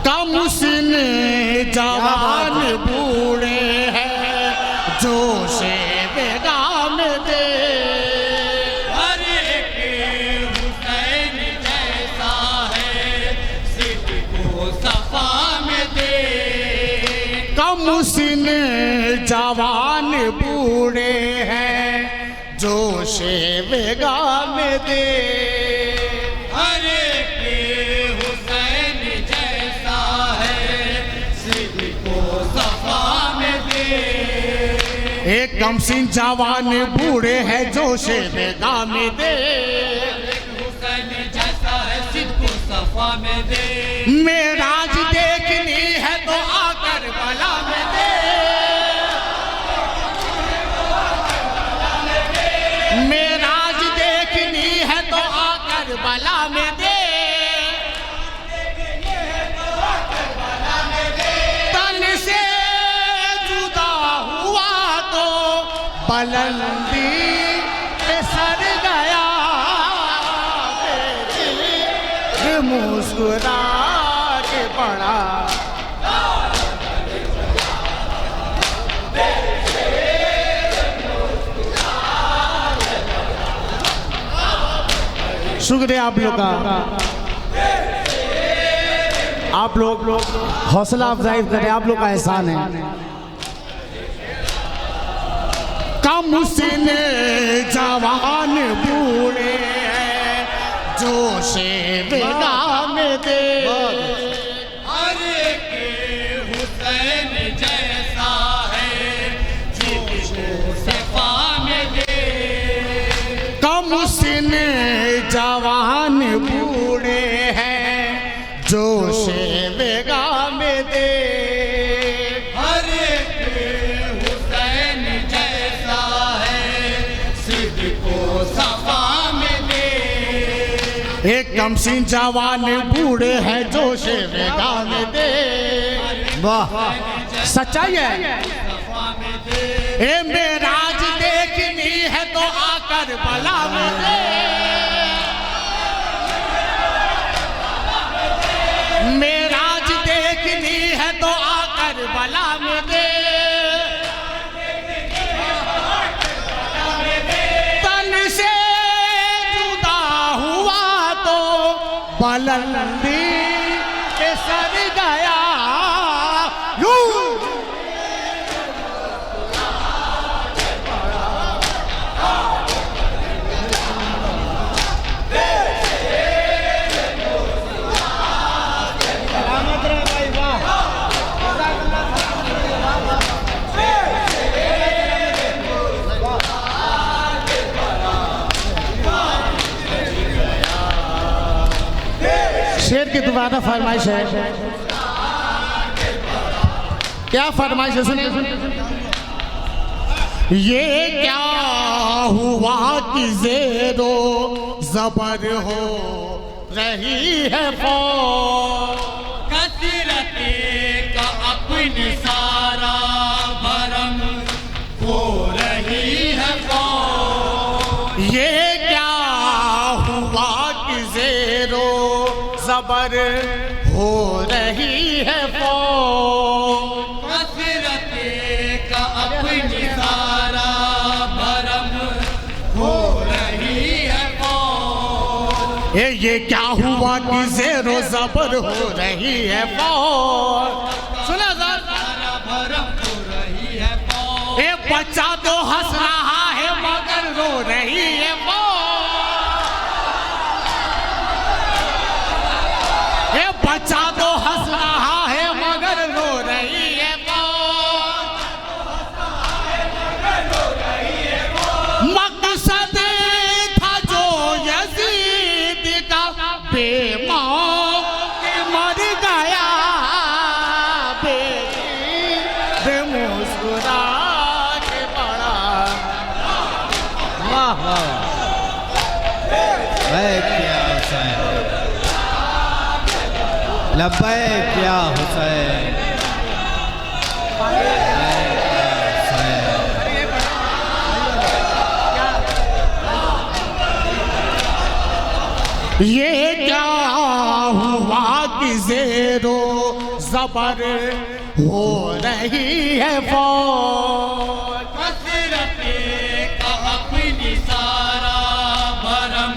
कम सिन जवान बूढ़े हैं जोश बेगा में दे, अरे के हुसैन जैसा है सिद्ध को सफा में दे। कम सिन जवान बूढ़े हैं जोश बेगा में दे, अरे के हुसैन जैसा है सिद्ध को सफा में दे। एक कमसिन जवान बूढ़े हैं जोश बेगा में दे, हुसैन जैसा है सिद्ध को सफा में दे। मेराज देखनी है तो आकर भला में दे, मेराज देखनी है तो आकर भला में दे, तन से जुदा हुआ तो बुलंदी पे सर गया, बेटी मुस्कुरा के पड़ा। शुक्रिया आप लोग का। आप लोग हौसला अफजाई करें, आप लोग का एहसान है। कम सिन जवान बूढ़े हैं जोश बेगा में दे, अरे के एक कमसिन जवान बूढ़े हैं जो शेर गाने दे। वाह, सच्चाई है। ए मेराज देखनी है तो आकर बला में दे। मेराज देखनी है तो आकर बला में दे। तन से जुदा हुआ तो बुलंदी के सर गया। शेर की दोबारा फरमाइश है। क्या फरमाइश है, सुनिए। ये क्या हुआ कि ज़ेरो ज़बर हो रही है फौज। कसरत का अपनी सारा भरम हो रही है फौज। ये क्या हुआ कि ज़ेरो ज़बर हो रही है फौज। कसरत का अपनी सारा भरम हो रही है फौज। ये क्या हुआ कि ज़ेरो ज़बर हो रही है फौज। सुना सर, सारा भरम हो रही है फौज। ये बच्चा तो हंस रहा है मगर रो रही है फौज। ये बच्चा तो हंस रहा है मगर रो रही है फौज। मकसद था जो यजीद का बेमौत मर गया। बेटी मुस्कुरा के बड़ा। वाह वाह, क्या हुसैन, लब्बैक या हुसैन। ये क्या हुआ कि ज़ेरो ज़बर हो रही है फौज। कसरत का अपनी सारा भरम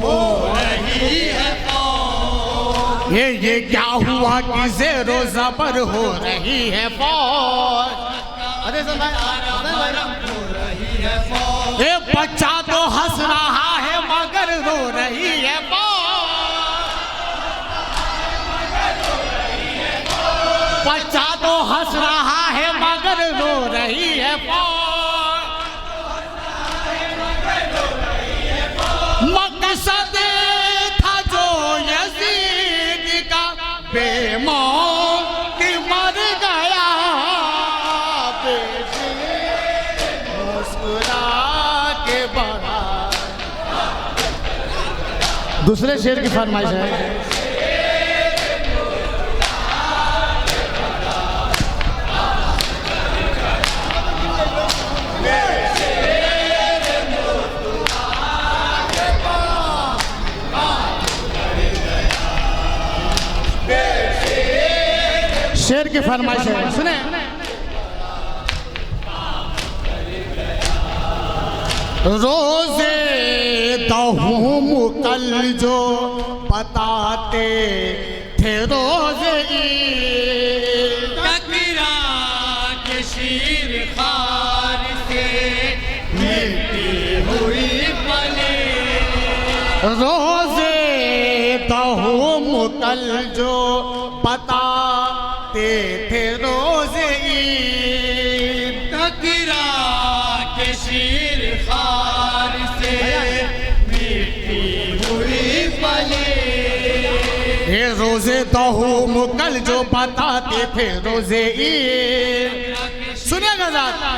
हो रही है फौज। ये क्या हुआ कि ज़ेरो ज़बर हो रही है फौज। अरे सारा भरम हो रही है फौज। ये बच्चा तो हंस रहा है मगर रो रही है फौज। बच्चा तो हंस रहा है मगर रो रही है फौज। मकसद था जो यजीद का बेमौत मर गया। बेटी मुस्कुरा के बड़ा। दूसरे शेर की फरमाइश है। शेर की फरमाइश है, सुने। रोजे दहूम कल जो बताते थे रोजे ईद। टकरा के शीर खार से मिलती हुई पले। रोजे दहूम कल जो बताते थे रोजे ईद। टकरा के शीर खार से मिलती हुई पले। ये रोजे दहूम कल जो बताते थे रोजे ईद। सुनिएगा ज़रा,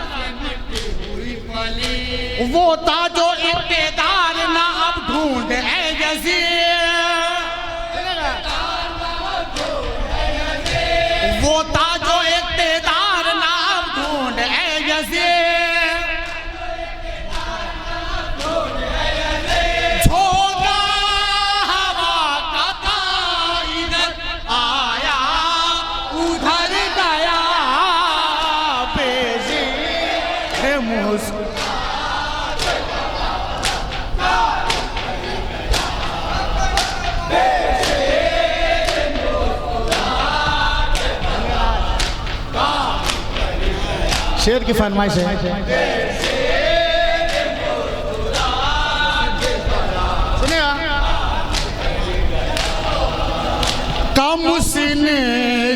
वो था जो इब्तिदार ना अब ढूंढ है यजीद। झोंका हवा का था, इधर आया उधर गया, बेजी मुस्कुरा। शेर की फरमाइश है। सुनिएगा। कम सिन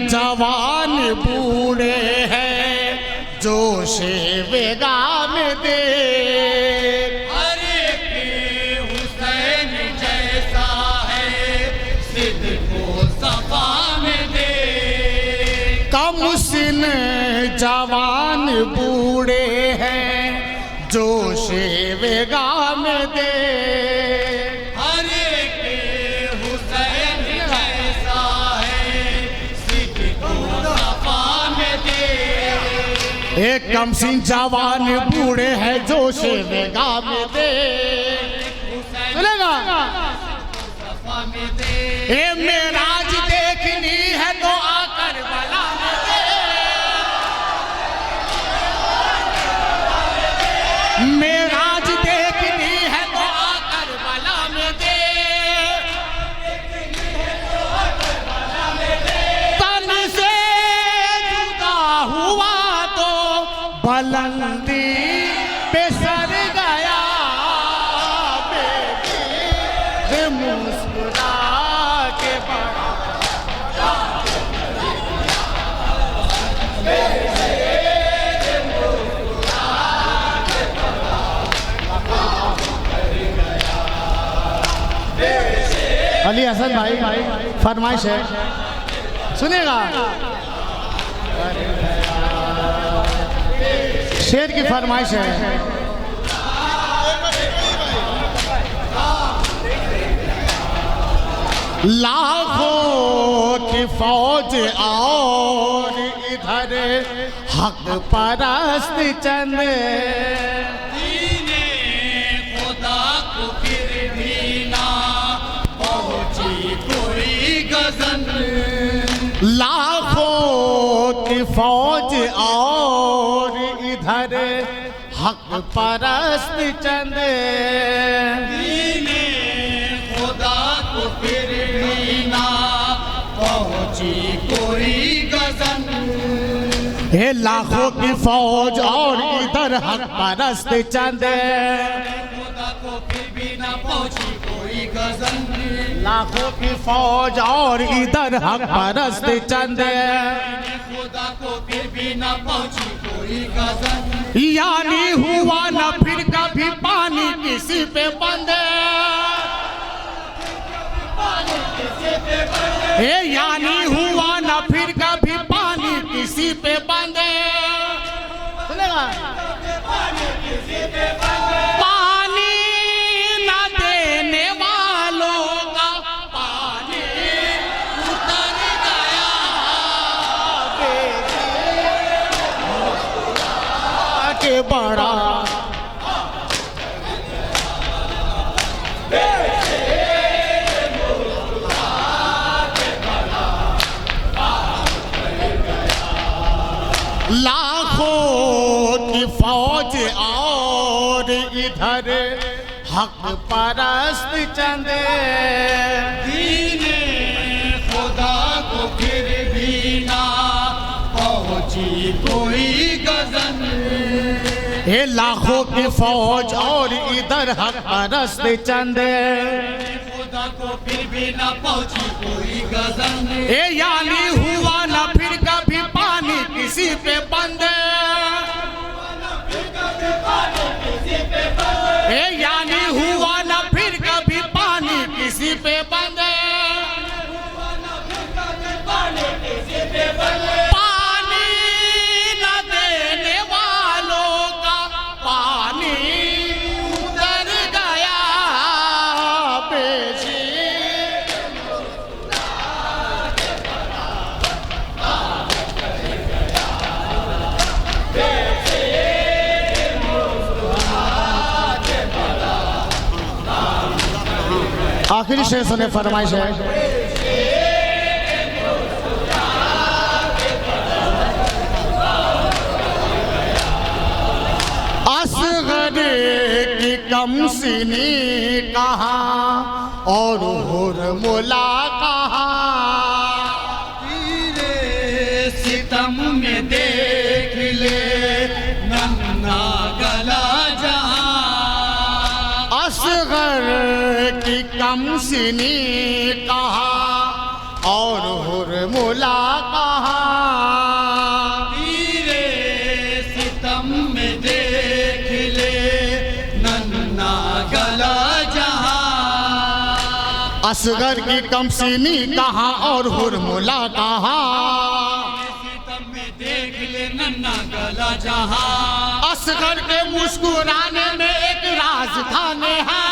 जवान बूढ़े हैं, जोश वेगा में दे। अरे के हुसैन जैसा है, सिद्ध को सफा में दे। कम सिन जवान बूढ़े हैं, जोश वेगा में दे। अरे के हुसैन जैसा है, सिद्ध को सफा में दे। एक कम सिन जवान बूढ़े हैं, जोश वेगा में दे। सुनेगा? सफा में दे। ए मेराज देखनी है तो आकर बला में दे। मेराज देखनी है तो आकर बला में दे। तन से जुदा हुआ तो बुलंदी पे सर गया, बेटी मुस्कुरा के बड़ा। अली हसन भाई फरमाइश है। सुनिएगा। शेर की फरमाइश है। लाखों की फौज और इधर हक परस्त चंद। दीने खुदा को फिर भी ना पहुंची कोई गजन। लाखों की फौज और इधर हक परस्त चंद। दीने खुदा को फिर भी ना पहुंची कोई गजन। हे लाखों की फौज और इधर हक परस्त चंद। खुदा को फिर भी ना पहुंची कोई गजन। लाखों की फौज और इधर हक परस्त चंद। खुदा को फिर भी ना पहुंची कोई गजन। यानी हुआ न फिर कभी पानी किसी पे बंद। हे यानी हुआ न फिर कभी पानी किसी पे बंद। सुनेगा? पानी न देने वालों का पानी उतर गया, बेटी के बड़ा। लाखों की फौज और इधर हक परस्त चंद। दीने खुदा को फिर भी ना पहुंची कोई गजन। हे लाखों की फौज और इधर हक परस्त चंद। खुदा को फिर भी ना पहुंची कोई गजन। हे यानी हुआ न फिर कभी पानी किसी पे बंद। हे यानी हुआ न फिर कभी पानी किसी पे बंद। पानी न देने वालों का पानी उतर गया, बेजी आखिरी शेर सुने, फरमाइश है। असगर की कमसिनी कहाँ और हुरमुला कहाँ, तेरे सितम में देख ले नन्ना गला जहां। असगर की कमसिनी कहाँ और हुरमुला कहाँ, तेरे सितम में देख ले नन्ना गला जहां। असगर की कमसिनी कहाँ और हुरमुला कहाँ, सितम में देख ले नन्ना गला जहां। असगर के मुस्कुराने में एक राज था नेहा,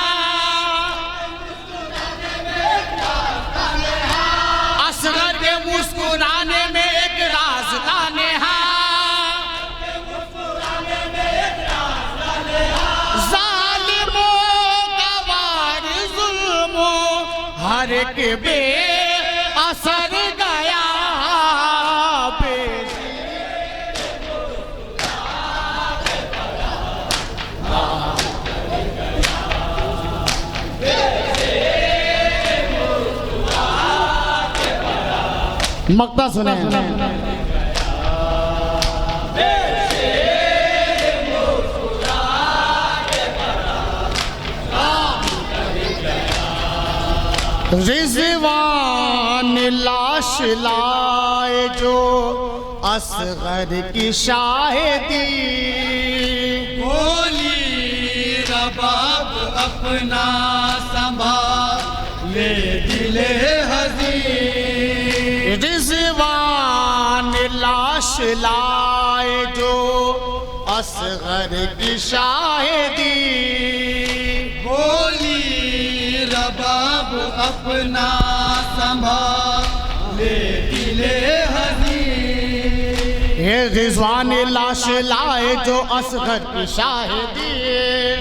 असगर के मुस्कुराने में एक राज था नेहा। जालिमों का वार जुल्मो हर एक बे असर गया मक्ता सुने। रिजवान लाश लाए जो असगर की शाहिदी, बोली रबाब अपना संभाले दिले हज़ीर। रिजवान लाश लाए जो असगर की शाहिदी, बोली रबाब अपना संभाले दिले हज़ीर। ये रिजवान लाश लाए जो असगर की शाहिदी,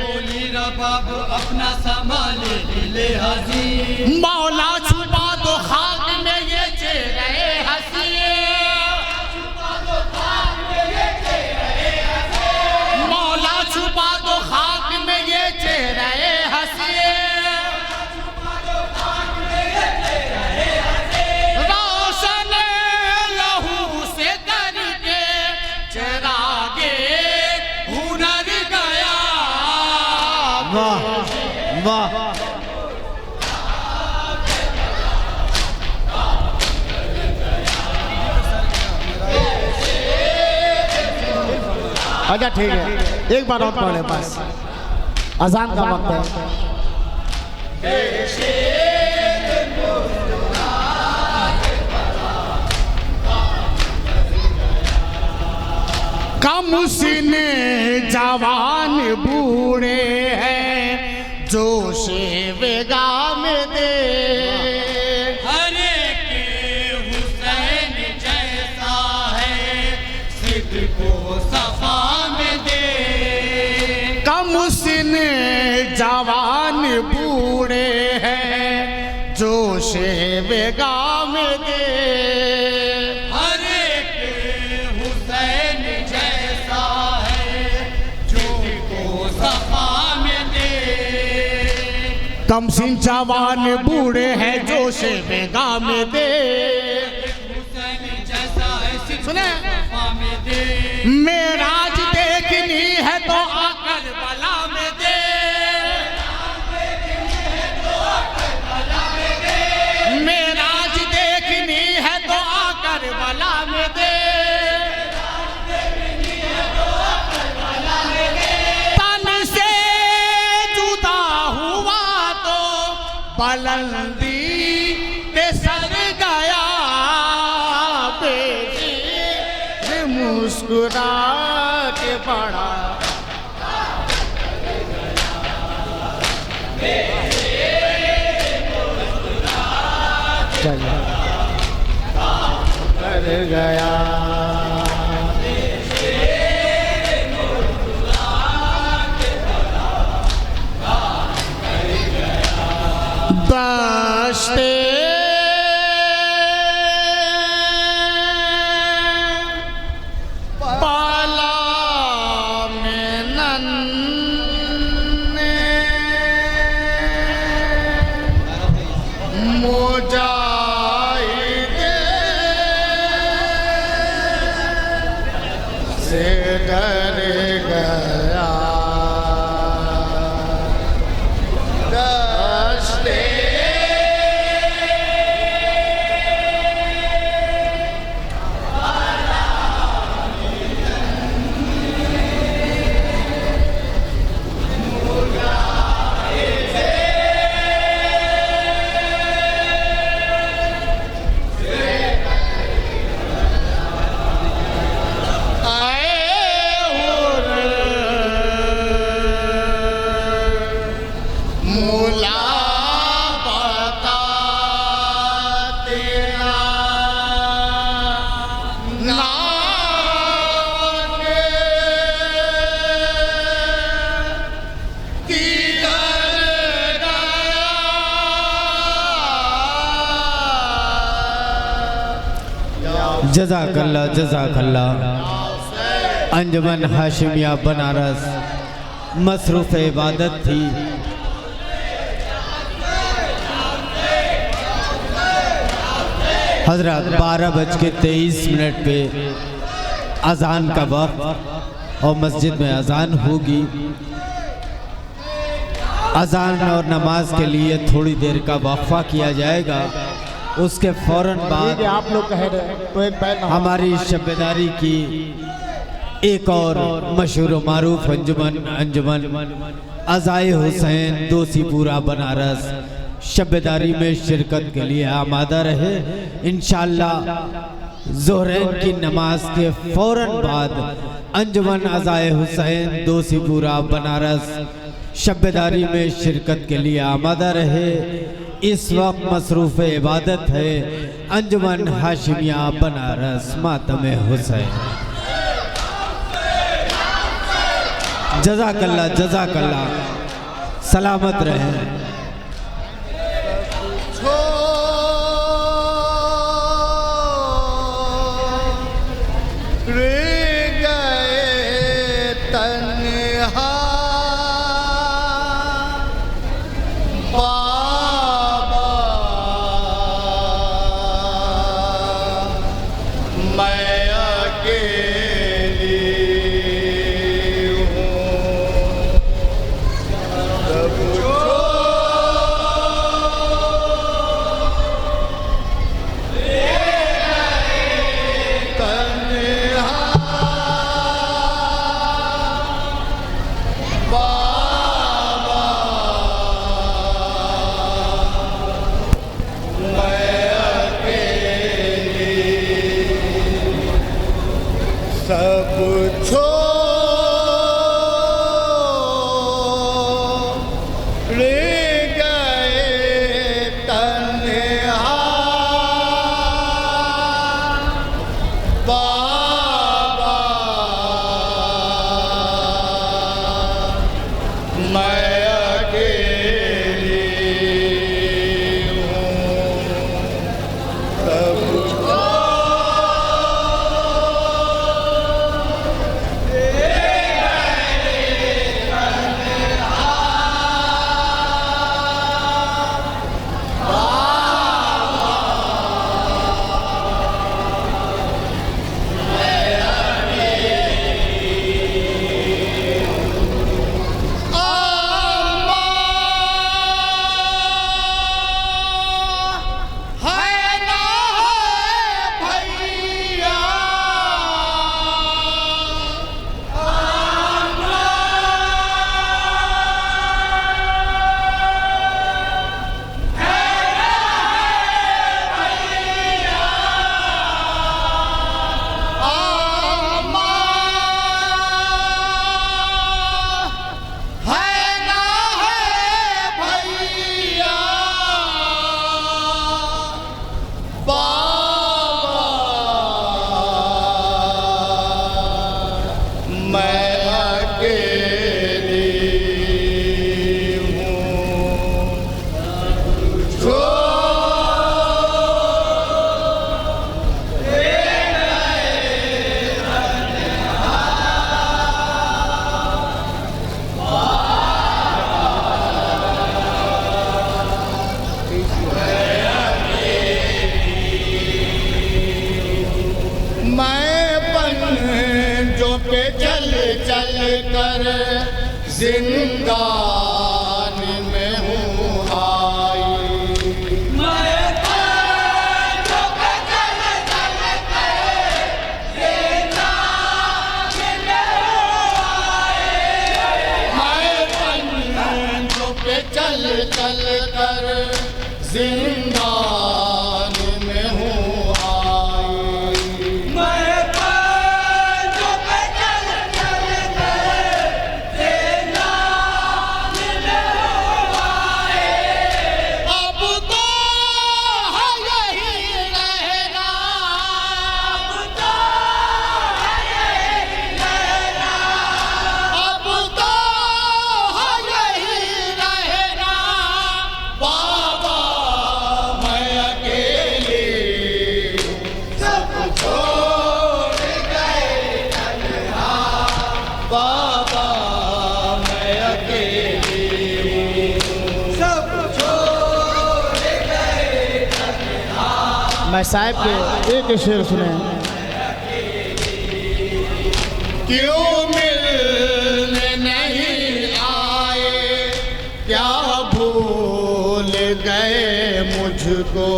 बोली रबाब अपना संभाले दिले हज़ीर। मौला छुपा दो खाक में ये चेहरे हंसी, मौला छुपा दो खाक में ये चेहरे हंसी। रोशन लहू से करके चरागे हुनर गया। वाह वाह, अच्छा ठीक है, एक बार और पढ़े बस, अजान का वक्त है। कम सीने जवान बूढ़े हैं जोशे वेगा में दे, हर एक हुसैन जैसा है सिद्दको सफा में दे। कम सीने जवान बूढ़े हैं जोशे वेगा में दे, हर एक हुसैन जैसा है जो को सफा में दे। कम सीन जवान बूढ़े हैं जोशे वेगा में दे। हुसैन जैसा है सुने, सफा में दे। मेराज देखनी है तो आकर बला में दे, मेराज देखनी है तो आकर बला में दे। तन से जुदा हुआ तो बुलंदी पे सर गया, बेटी मुस्कुरा के बड़ा कर गया। दस्ते पाला में नन्हे मुजाहिदे से डर गया दस्ते जज़ाकल्ला जज़ाकल्ला। अंजुमन हाशिमिया बनारस मसरूफ़ इबादत थी। हज़रत 12:23 पे अज़ान का वक्त और मस्जिद में अज़ान होगी। अज़ान और नमाज के लिए थोड़ी देर का वक्फा किया जाएगा। उसके फौरन बाद आप लोग कह रहे हैं तो एक बैल हमारी शब्बेदारी की एक और मशहूर मारूफ अंजुमन अज़ाए हुसैन दोसीपुरा बनारस शब्बेदारी में शिरकत के लिए आमादा रहे। इंशाअल्लाह ज़ोहरैन की नमाज के फौरन बाद अंजुमन अज़ाए हुसैन दोसीपुरा बनारस शब्बेदारी में शिरकत के लिए आमादा रहे। इस वक्त मसरूफ़ इबादत है अंजुमन हाशिमिया बनारस मातम हुसैन। जज़ाकल्ला जज़ाकल्ला। सलामत रहें। कर जिंदान में हूँ आई। चल चल कर जिंदान में हूँ आई। मैं पंजों पे चल चल कर जिंदान में हूँ आए। अब तो है यही रहना, अब तो है यही रहना, अब तो है यही रहना। बाबा मैं अकेले हूँ, सब छोड़ गए तन्हा। बाबा मैं अकेले हूँ, सब छोड़ गए। मैं साहब के एक शेर सुने। क्यों मिलने नहीं आए, क्या भूल गए मुझको।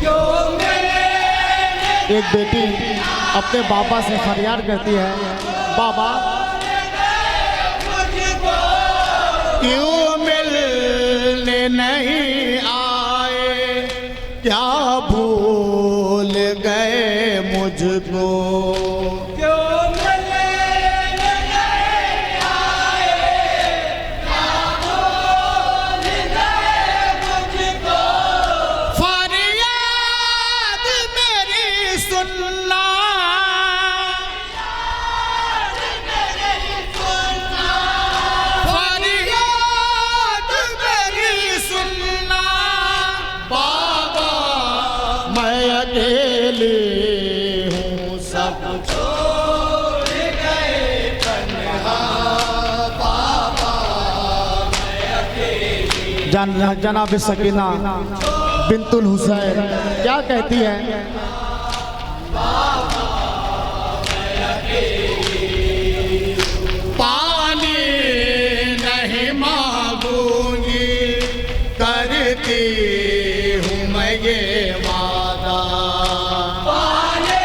क्यों मेरे एक बेटी अपने बाबा से फरियाद करती है, बाबा मुझको क्यों मिलने नहीं आए, क्या भूल गए मुझको। क्यों मिलने नहीं आए, क्या भूल गए मुझको। फरियाद मेरी सुनना, मेरी सुनना, फरियाद मेरी सुनना। बाबा मैं अकेले हूँ, सब छोड़ गए तन्हा। बाबा जनाब सकीना बिंतुल हुसैन क्या कहती है? पानी नहीं मांगूंगी, करती हूँ मैं ये वादा। पानी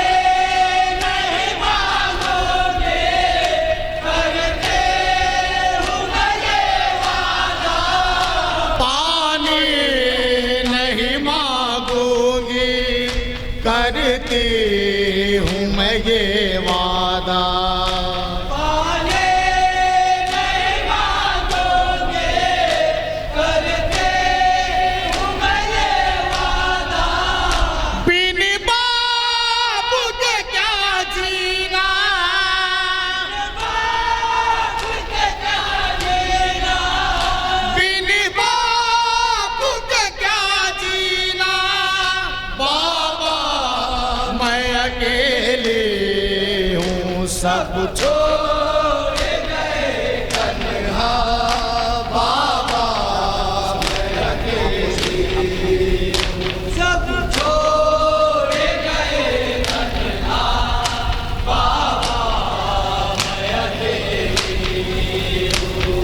नहीं मांगोगे, करते हूँ मैं ये वादा। पानी नहीं मांगूंगी, करती हूँ मैं ये वादा। पानी नहीं मांगोगे, करते हूँ मैं ये वादा। बिन बाबू के क्या जीना, बाप के क्या जीना, बिन बाबू के क्या जीना। बाबा मैं अकेले हूँ, सब छोड़ गए तन्हा। बाबा मैं अकेले सब छोड़ गए तन्हा।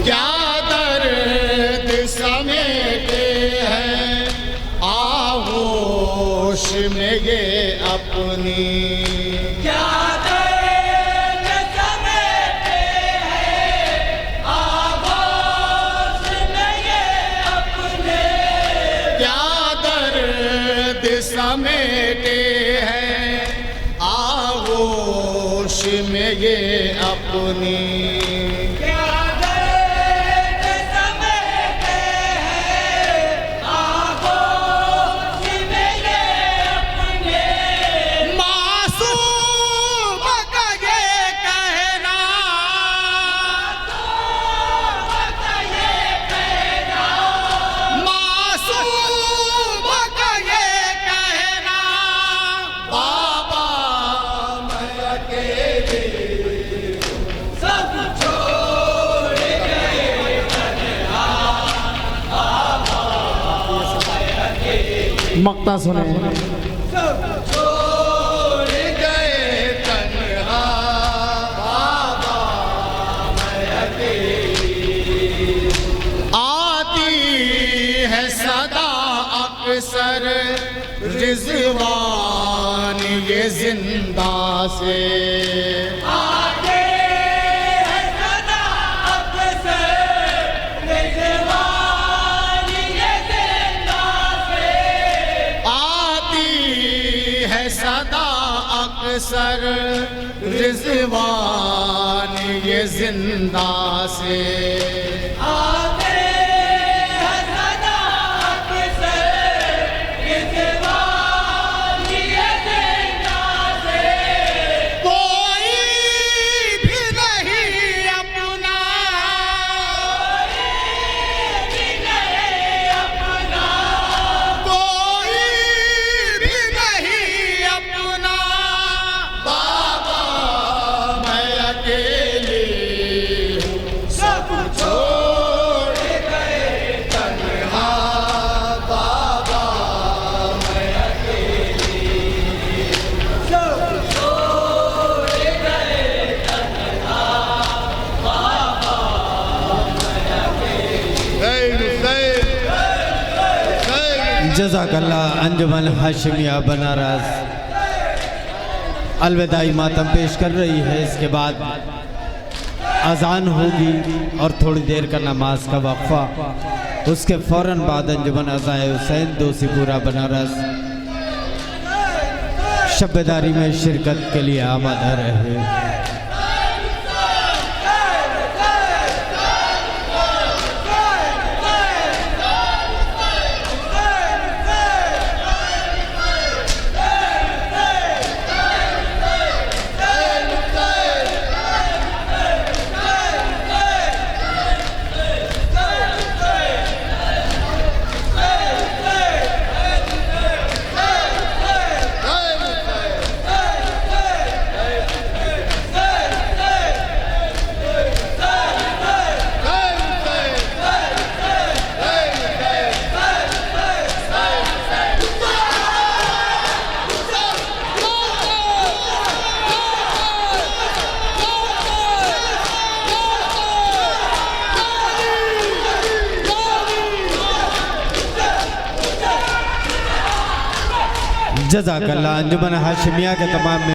क्या दर्द समेटे हैं आगोश में ये अपनी। क्या दर्द समेटे हैं आगोश में ये अपने। क्या दर्द समेटे हैं आगोश में ये अपनी। क्या दर्द समेटे हैं आगोश में ये अपने। मासूम का ये कहना, मासूम का ये कहना। बाबा मैं अकेले सब छोड़ गए तन्हा। मक्ता सुने। सब छोड़ गए तन्हा। बाबा आती है सदा अक्सर रिजवान ये जिंदा से, आते हैं सदा अक्सर रिज़वान ये जिंदा से, आती है सदा अक्सर रिजवान ये जिंदा से। आते हैं सदा अक्सर रिज़वान ये जिंदा से, कोई भी नहीं अपना, कोई नहीं अपना, कोई भी नहीं अपना, बाबा मैं अकेली हूँ, सब छोड़ गए तन्हा, बाबा मैं अकेली सब छोड़ गए जज़ाकल्लाह। अंजुमन हाशिमिया बनारस अलविदाई मातम पेश कर रही है। इसके बाद अजान होगी और थोड़ी देर का नमाज का वक्फा, उसके फ़ौरन बाद अंजुमन अज़ाए हुसैन दोषीपुरा बनारस शब्बेदारी में शिरकत के लिए आमादा रहे। जज़ाकल्लाह। अंजुमन हाशिमिया के तमाम